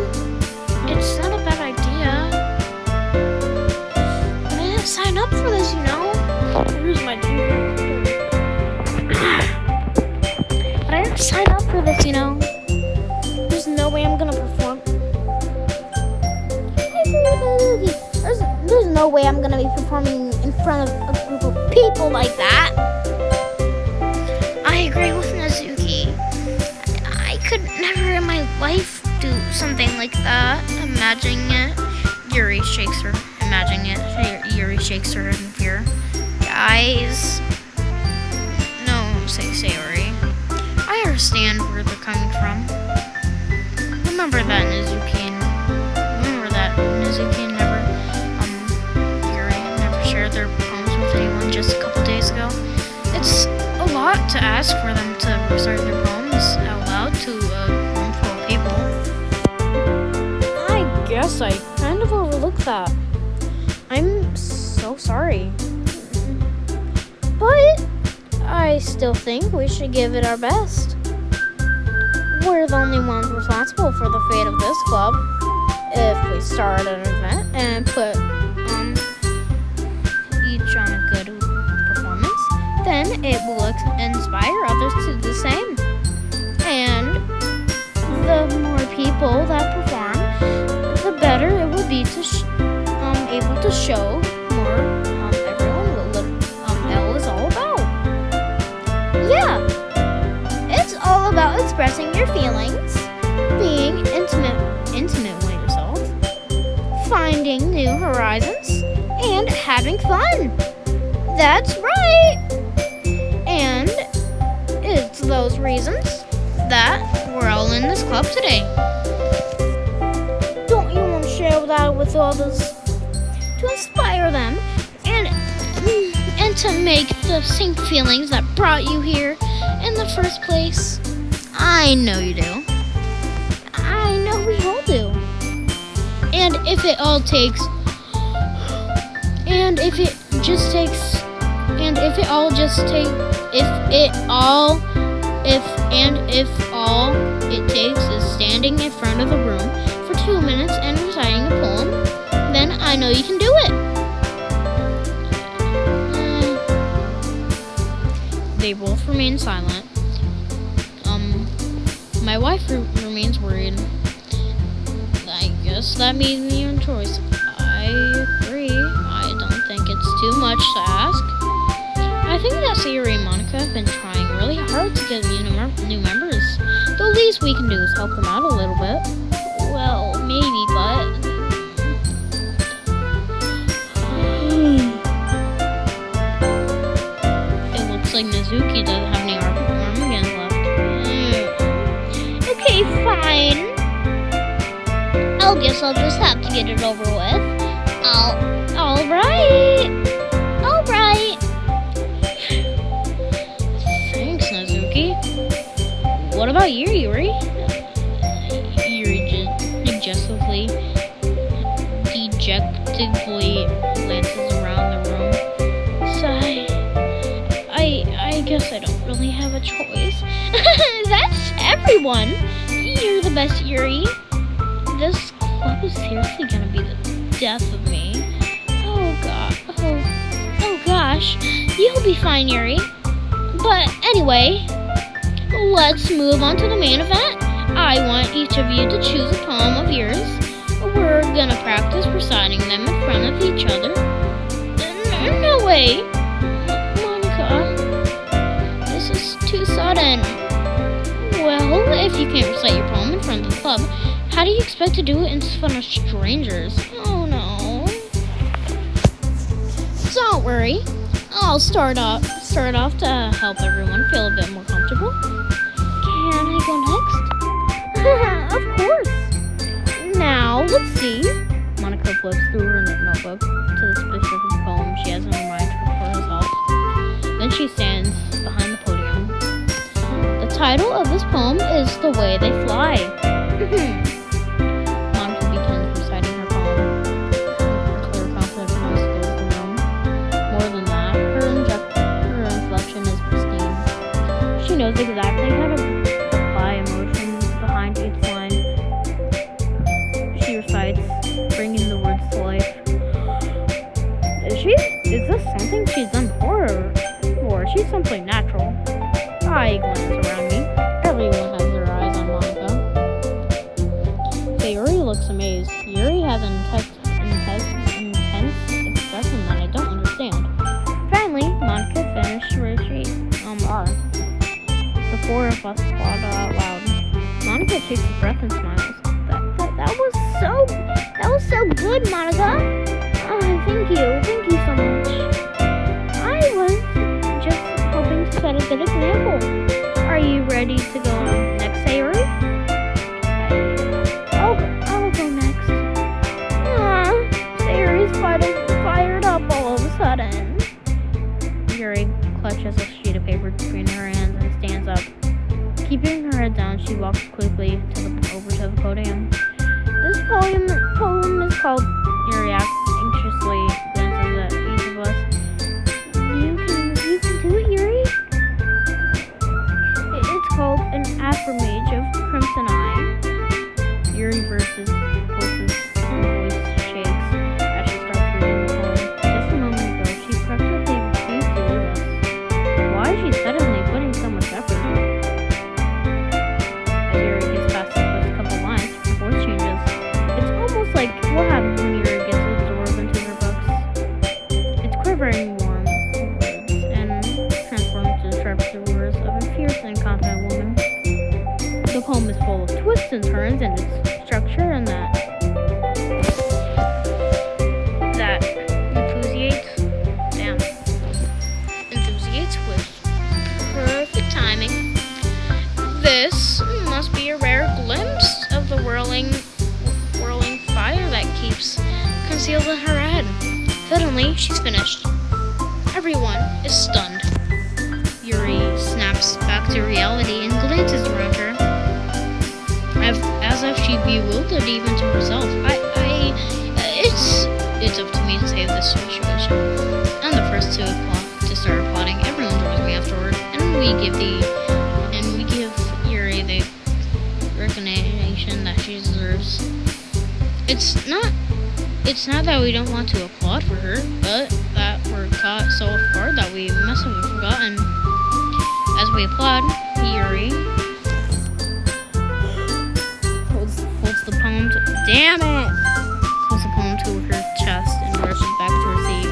It's not a bad idea. But I didn't sign up for this, you know. Here's my TV. But I didn't sign up for this, you know. There's no way I'm gonna perform. There's no way I'm gonna be performing in front of a group of people like that. I agree with Nazuki. I could never in my life do something like that. Imagining it. Yuri shakes her head in fear. Guys. No, say Sayuri. I understand where they're coming from. Remember that Nazuki never shared their poems with anyone just a couple days ago. It's a lot to ask for them to recite their poems out loud to a room full of people. I guess I kind of overlooked that. I'm so sorry. But I still think we should give it our best. We're the only ones responsible for the fate of this club. If we start an event and put each on a good performance, then it will inspire others to do the same. And the more people that perform, the better it will be to able to show more everyone what L is all about. Yeah, it's all about expressing your feelings, being intimate with yourself, finding new horizons, and having fun. That's right. And it's those reasons that we're all in this club today. Don't you want to share that with others? To inspire them and to make the same feelings that brought you here in the first place. I know you do. I know we all do. And if it all it takes is standing in front of the room for 2 minutes and reciting a poem, then I know you can do it. They both remain silent. My wife remains worried. I guess that means me a choice. I much to ask. I think that Sayuri and Monica have been trying really hard to get new members. The least we can do is help them out a little bit. Well, maybe, but... It looks like Mizuki doesn't have any Armagans left. Okay, fine. I guess I'll just have to get it over with. Alright. Thanks, Mizuki. What about you, Yuri? Yuri dejectedly glances around the room. Sigh. I guess I don't really have a choice. That's everyone. You're the best, Yuri. This club is seriously gonna be the death of me. Oh gosh. You'll be fine, Yuri. But anyway, let's move on to the main event. I want each of you to choose a poem of yours. We're gonna practice reciting them in front of each other. No way! Monica, this is too sudden. Well, if you can't recite your poem in front of the club, how do you expect to do it in front of strangers? Oh no. Don't worry. I'll start off to help everyone feel a bit more comfortable. Can I go next? Of course. Now, let's see. Monica flips through her notebook to the specific poem she has in her mind for herself. Then she stands behind the podium. The title of this poem is The Way They Fly. Monica begins reciting her poem. Her clear, confident voice fills the room. More than that, her inflection is pristine. She knows exactly how to apply emotion behind each line. She recites, bringing the words to life. Is this something she's done before, or is she simply natural? I glance around me. Everyone has their eyes on Monica. Sayuri looks amazed. Yuri has an intense expression that I don't understand. Finally, Monica finished reciting R. The four of us applaud out loud. Monica takes a breath and smiles. That was so good, Monica. Thank you so much. I was just hoping to set a good example. Are you ready to go next, Sayuri? I'll go next. Sayuri's fired up all of a sudden. Yuri clutches a sheet of paper between her hands and stands up. Keeping her head down, she walks quickly over to the podium. This poem is called... Yuri anxiously glances at each of us. You can do it, Yuri? It's called An Affirmage of Crimson Eye. Yuri voice shakes as she starts reading the poem. Just a moment ago, she practically refused to leave us. Why is she suddenly putting so much effort? As Yuri gets past the first couple lines, her voice changes. It's almost like what happens when Yuri gets absorbed into her books. It's quivering warm words and transforms to the sharp words of a fierce and confident woman. The poem is full of twists and turns in its structure and that enthusiates with perfect timing. This must be a rare glimpse of the whirling fire that keeps concealed in her head. Suddenly, she's finished. Everyone is stunned. Yuri snaps back to reality and glances around her, as if she bewildered even to herself. It's up to me to save this situation. I'm the first to start applauding. Everyone joins me afterward, and we give Yuri the recognition that she deserves. It's not that we don't want to applaud for her, but that we're caught so off guard that we must have forgotten. As we applaud, Yuri holds the poem to... Damn it! Holds the poem to her chest and rushes back to her seat.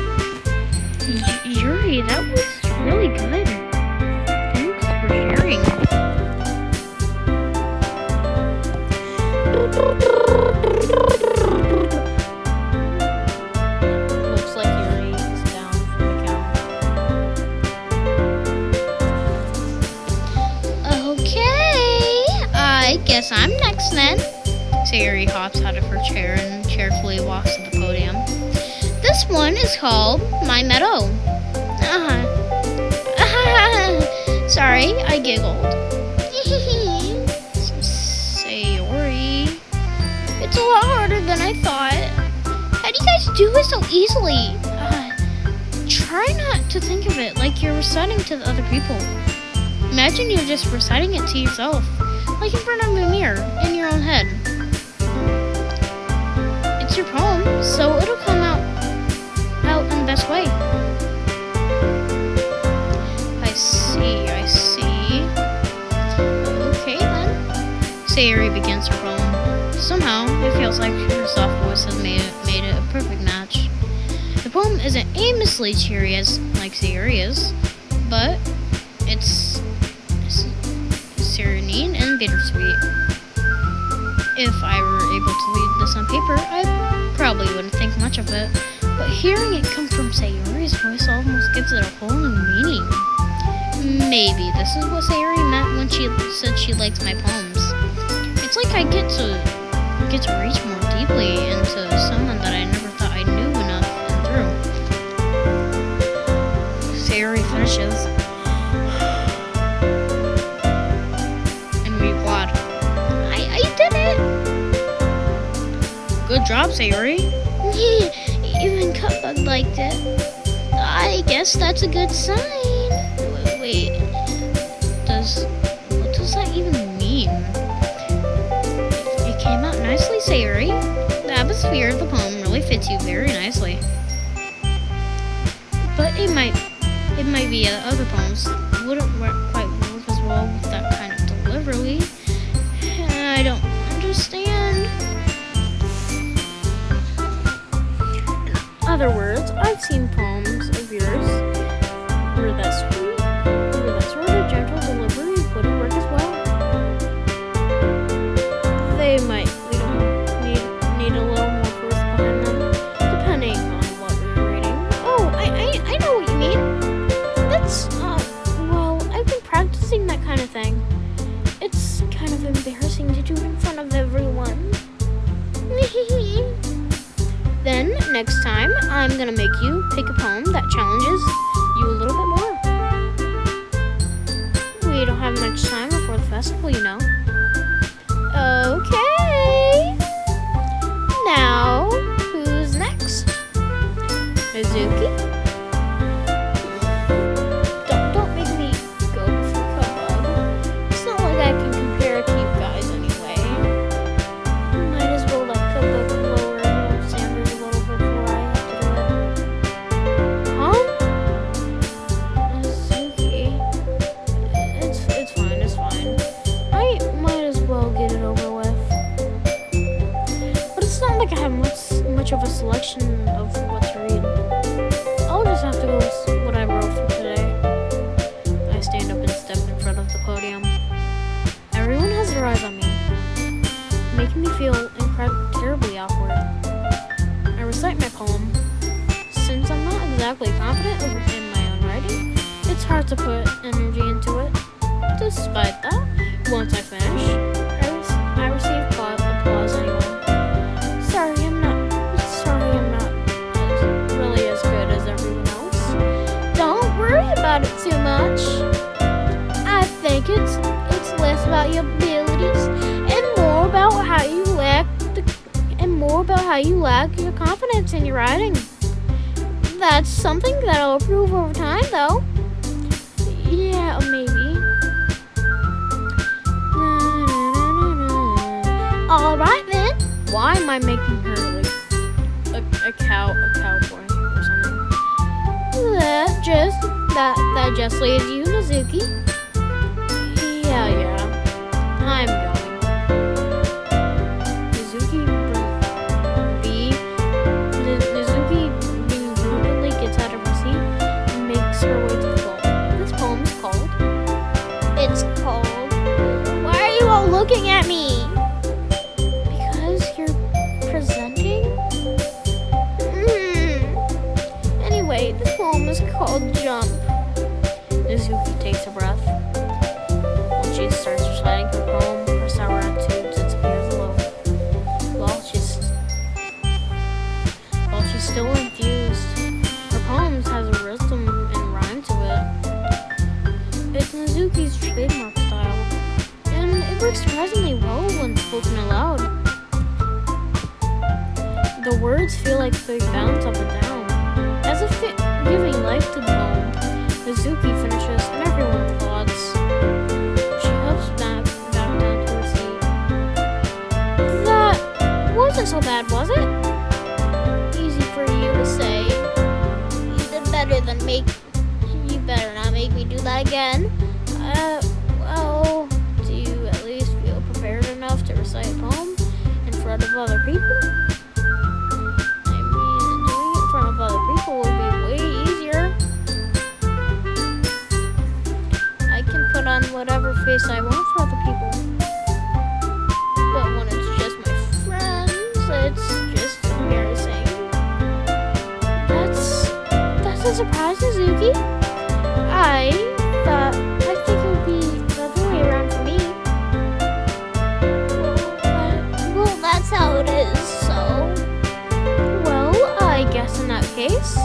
Thanks, then. Sayuri hops out of her chair and carefully walks to the podium. This one is called My Meadow. Sorry, I giggled. Sayori, it's a lot harder than I thought. How do you guys do it so easily? Try not to think of it like you're reciting to the other people. Imagine you're just reciting it to yourself, like in front of a mirror, in your own head. It's your poem, so it'll come out in the best way. I see. Okay then. Sayori begins her poem. Somehow, it feels like her soft voice has made it a perfect match. The poem isn't aimlessly cheery like Sayori is, but it's serene and bittersweet. If I were able to read this on paper, I probably wouldn't think much of it, but hearing it come from Sayori's voice almost gives it a whole new meaning. Maybe this is what Sayori meant when she said she likes my poems. It's like I get to reach more deeply into someone that I never thought I knew enough and through. Sayori finishes. And we applaud. I did it! Good job, Sayori. Even Cupbug liked it. I guess that's a good sign. Wait, what does that even mean? It came out nicely, Sayori. The atmosphere of the poem really fits you very nicely. But it might be other poems wouldn't quite work as well with that kind of delivery. I don't understand. In other words, I've seen poems of yours where that sweet, where that sort of gentle delivery wouldn't work as well. They might. We don't need a little more force behind them, depending on what we're reading. Oh, I know what you mean. That's well, I've been practicing that kind of thing. It's kind of embarrassing to do in front of everyone. Then, next time, I'm gonna make you pick a poem that challenges you a little bit more. We don't have much time before the festival, you know. Okay. Now, who's next? Mizuki? Don't make me go for Cupbug. It's not like I can compare it to you guys anyway. Might as well let Cupbug lower your standards a little bit before I have to do it. Huh? Mizuki. It's fine. I might as well get it over with. But it's not like I have much of a selection of what to read. I'll just have to go with what I wrote for today. I stand up and step in front of the podium. Everyone has their eyes on me, making me feel terribly awkward. I recite my poem. Since I'm not exactly confident in my own writing, it's hard to put energy into it. Despite that, once I finish, I receive applause anyway. Sorry, I'm not really as good as everyone else. Don't worry about it too much. I think it's less about your abilities and more about how you lack your confidence in your writing. That's something that I'll improve over time, though. Yeah, maybe. All right then. Why am I making her like a cowboy or something? That just leaves you, Mizuki. Yeah. I'm going. Mizuki being brutally gets out of her seat and makes her way to the poem. This poem is called. It's called. Why are you all looking at me? Because you're presenting? Anyway, this poem is called Jump. Mizuki takes a breath. When she starts reciting her poem, her sour attitude disappears. bad was it? Easy for you to say. You did better than make. You better not make me do that again. Well, do you at least feel prepared enough to recite a poem in front of other people? I mean, doing it in front of other people would be way easier. I can put on whatever face I want for other people. But when it's just my friends, it's just embarrassing. That's a surprise, Suzuki. I think it would be the other way around for me. Well, that's how it is, so. Well, I guess in that case,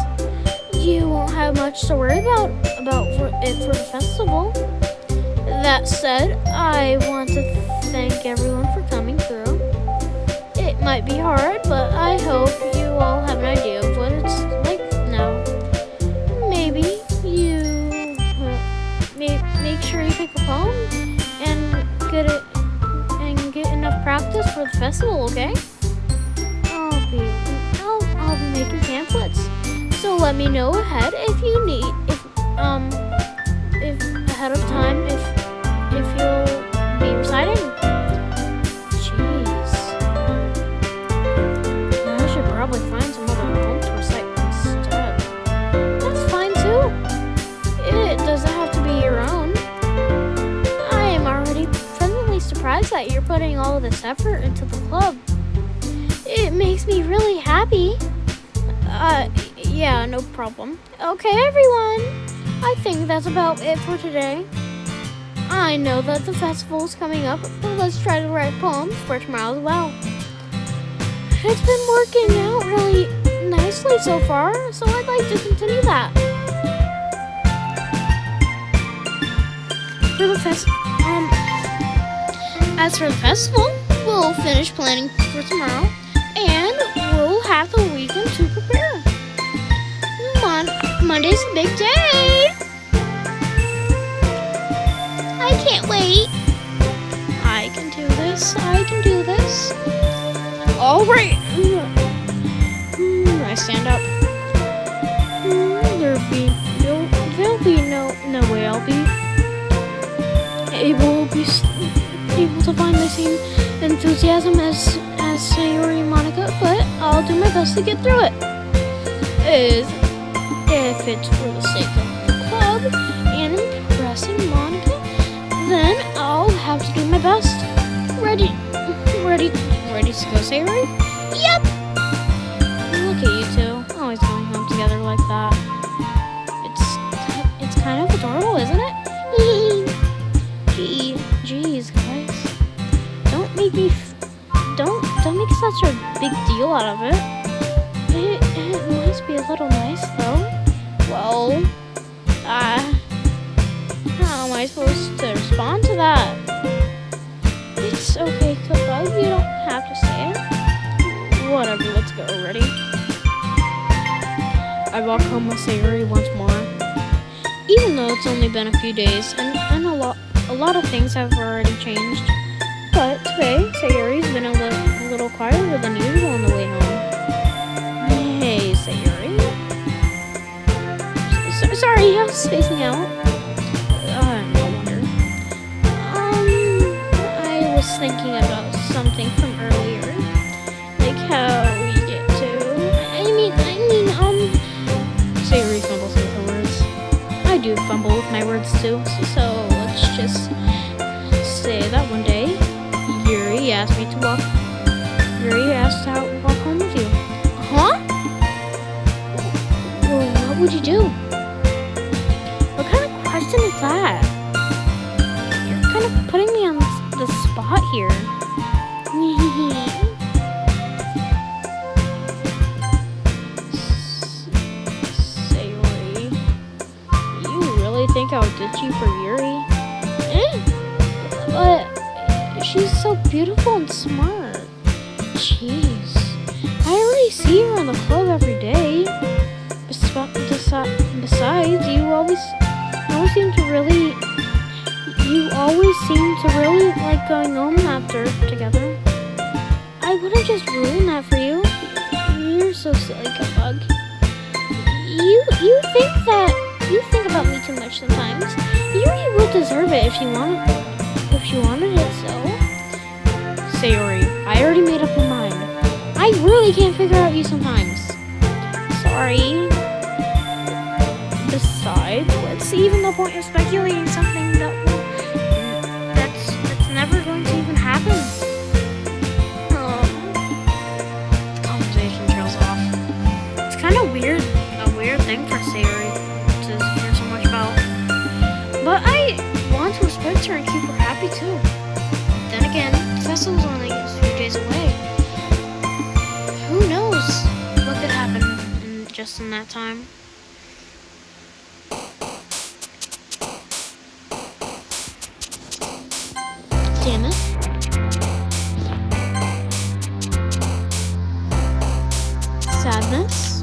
you won't have much to worry about for the festival. That said, I want to thank everyone for coming through. It might be hard, but I hope you all have an idea of what it's like now. Maybe you make sure you pick a poem and get enough practice for the festival, okay? I'll be making pamphlets. So let me know ahead if you need if ahead of time if you'll be reciting. Jeez. Now I should probably find some other poem to recite instead. That's fine too. It doesn't have to be your own. I am already pleasantly surprised that you're putting all of this effort into the club. It makes me really happy. Yeah, no problem. Okay, everyone. I think that's about it for today. I know that the festival is coming up, but let's try to write poems for tomorrow as well. It's been working out really nicely so far, so I'd like to continue that. As for the festival, we'll finish planning for tomorrow, and we'll have the weekend to prepare. Monday's a big day. I can't wait. I can do this. All right. I stand up. There'll be no way I'll be able to find the same enthusiasm as Sayori and Monica, but I'll do my best to get through it. If it's for the sake of the club and impressing Monica, then I'll have to do my best. Ready to go, Sayori? Yep! Look at you two, always going home together like that. It's kind of adorable, isn't it? Jeez, guys. Don't make such a big deal out of it. It must be a little nice, though. Well, how am I supposed to respond to that? It's okay, Coco. You don't have to say it. Whatever, let's go already. I walk home with Sayori once more. Even though it's only been a few days, and a lot of things have already changed. But today, Sayori's been a little quieter than usual on the way home. Hey, Sayori. Sorry, I was spacing out. No wonder. I was thinking about something from earlier. Like how we get to... Sayori fumbles with her words. I do fumble with my words too, so let's just say that one day, Yuri asked to walk home with you. Huh? Well, what would you do? What kind of question is that? You're kind of putting me on the spot here. Sayori, you really think I would ditch you for Yuri? But she's so beautiful and smart. Jeez. I already see her in the club every day. Besides, you always seem to really like going home after together. I I wouldn't just ruin that for you. You're so silly, Bug. You think about me too much sometimes. Yuri would deserve it if she wanted it so. Sayori, I already made up my mind. I really can't figure out you sometimes. Sorry. Besides, what's even the point of speculating something that's never going to even happen? The conversation trails off. It's kind of weird, a weird thing for Sayori to hear so much about. But I want to respect her and keep her happy too. Then again, the festival's only a few days away. Who knows what could happen just in that time? Damn it. Sadness.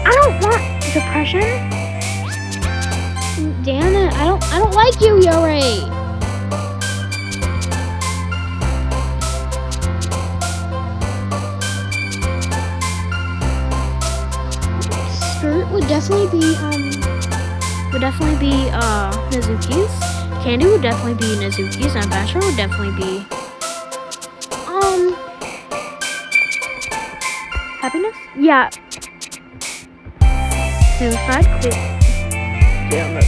I don't want depression. Damn it, I don't like you, Yuri. Skirt would definitely be Nezuki's. Candy would definitely be Nezuki's, and Basher would definitely be Happiness? Yeah. Suicide? Damn it.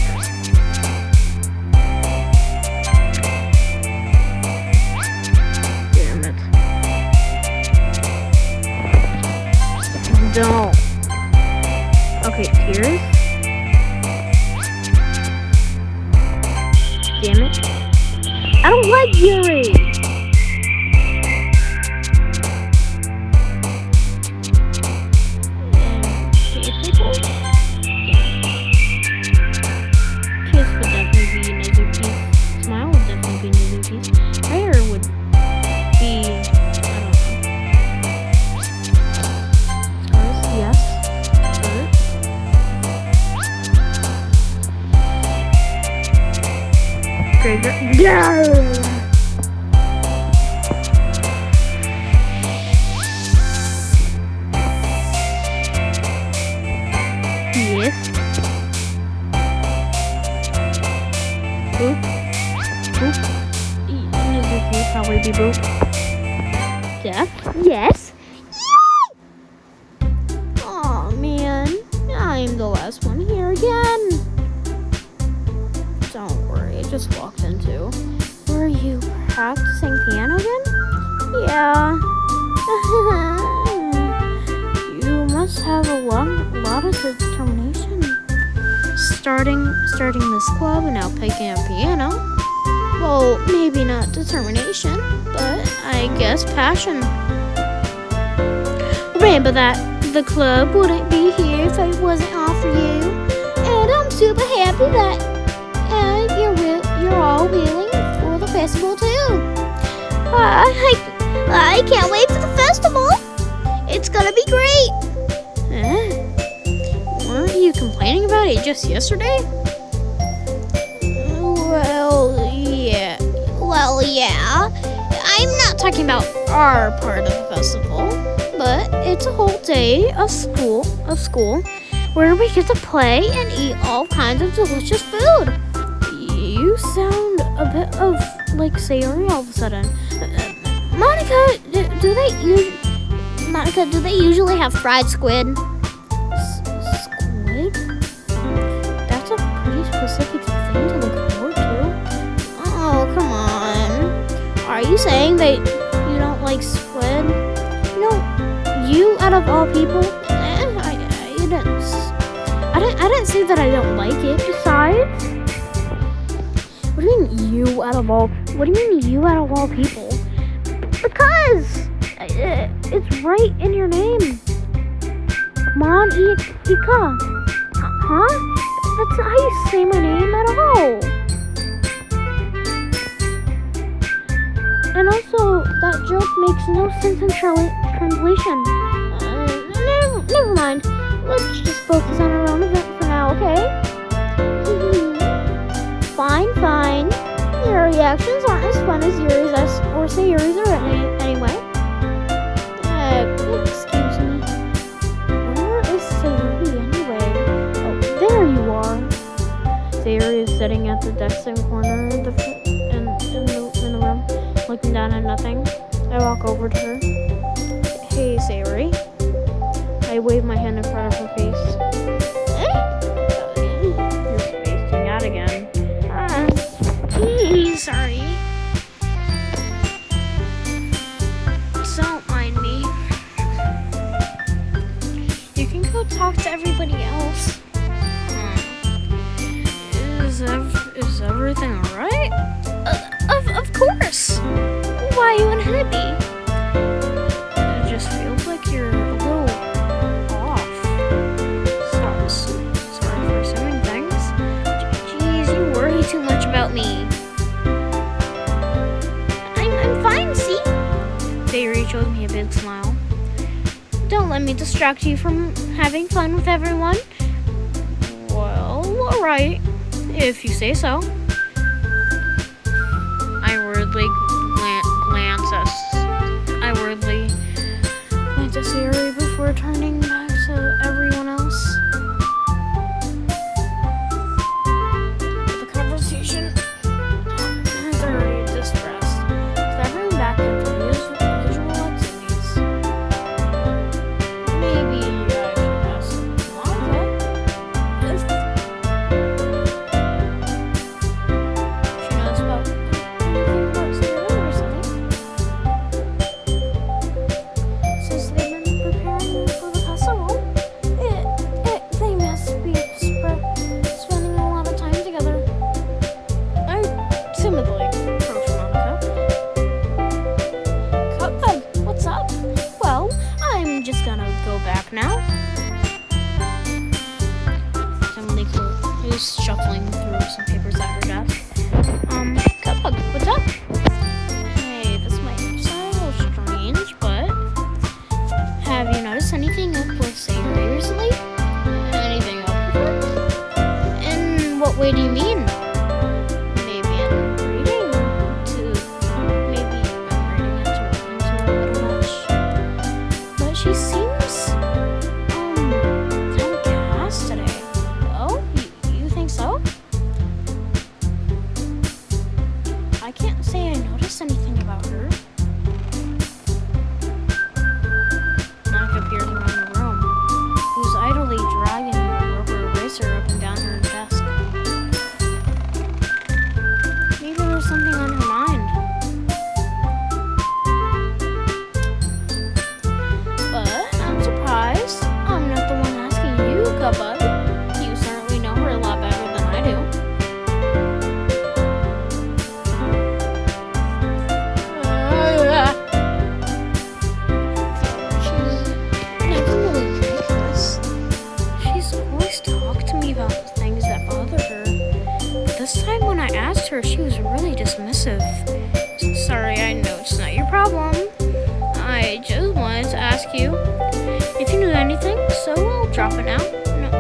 Damn it. Don't. Okay, tears. Damn it. I don't like Yuri. Kiss would definitely be Nezuki's. Smile would definitely be Nezuki's. Prayer would be, I don't know. Scars, yes. Skirt. Graveyard. Yeah. Yes. Boop. Boop. Nezuki would probably be Boop. Death. Yes. Oh man, I'm the last one here again. Don't worry, I just walked into. Were you practicing piano again? Yeah. You must have a lot of determination. Starting this club and now picking up piano. Well, maybe not determination, but I guess passion. Remember that the club wouldn't be here if it wasn't all for you. And I'm super happy that you're all willing for the festival too. I can't wait for the festival. It's gonna be great. Weren't you complaining about it just yesterday? Well, yeah. I'm not talking about our part of the festival, but it's a whole day of school where we get to play and eat all kinds of delicious food. You sound a bit of like Sayori all of a sudden. Monica, do they usually have fried squid? Squid? That's a pretty specific thing to look forward to. Oh, come on. Are you saying that you don't like squid? No, you out of all people? I didn't say that I don't like it. Besides, What do you mean you out of all people? because it's right in your name. Monica. Huh? That's not how you say my name at all. And also, that joke makes no sense in translation. Never mind. Let's just focus on our own event for now, okay? Fine. Your reactions aren't as fun as Yuri's or Sayuri's are anyway. Excuse me. Where is Sayuri anyway? Oh, there you are. Sayuri is sitting at the desk in the corner in the room, looking down at nothing. I walk over to her. Hey, Sayuri. I wave my hand in front of her face. You're spacing out again. Sorry. Don't mind me. You can go talk to everybody else. Is everything alright? Of course. Why you wouldn't be? It just feels like you're a little off. Sorry for assuming things. Jeez, you worry too much about me. I'm fine, see? Sayuri shows me a big smile. Don't let me distract you from having fun with everyone. Well, alright, if you say so. I worriedly glance at Sayuri before turning back to everyone else. The conversation has already dispersed, with everyone back at the usual activities. Maybe I should ask Monica if she knows about anything about Sayuri recently. Since they've been preparing for the festival, they must be spending a lot of time together. I timidly approach Monica. Cupbug, what's up? Well, I'm just gonna go back now. Emily who's shuffling through some papers at her desk. Cupbug, what's up? Hey, this might sound a little strange, but have you noticed anything up with Sayuri recently? Anything up with her? In what way do you mean? Maybe I'm reading into a little much. But she seems downcast today. Oh, you think so? I can't say I noticed anything about her. Monica peers around the room, who's idly dragging a rubber eraser up and down her desk. Maybe there's something on her mind. But I'm surprised I'm not the one asking you, Cupbug. You certainly know her a lot better than I do. She's never really like this. She's always talked to me about the things that bother her. But this time when I asked her, she was really dismissive. Sorry, I know it's not your problem. I just wanted to ask you if you knew anything, so I'll drop it now.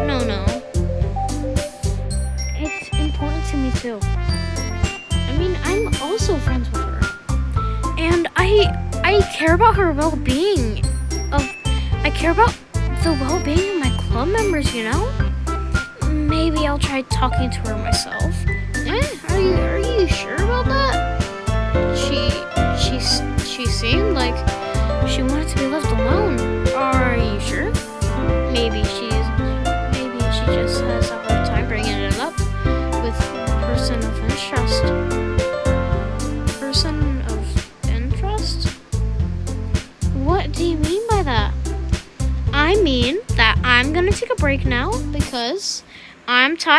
No. It's important to me too. I mean, I'm also friends with her. And I care about her well-being. I care about the well-being of my club members, you know? Maybe I'll try talking to her myself. Are you sure about that? She seemed like she wanted to be left alone. Are you sure? Maybe she just has a hard time bringing it up with a person of interest. Person of interest? What do you mean by that? I mean that I'm gonna take a break now because I'm tired.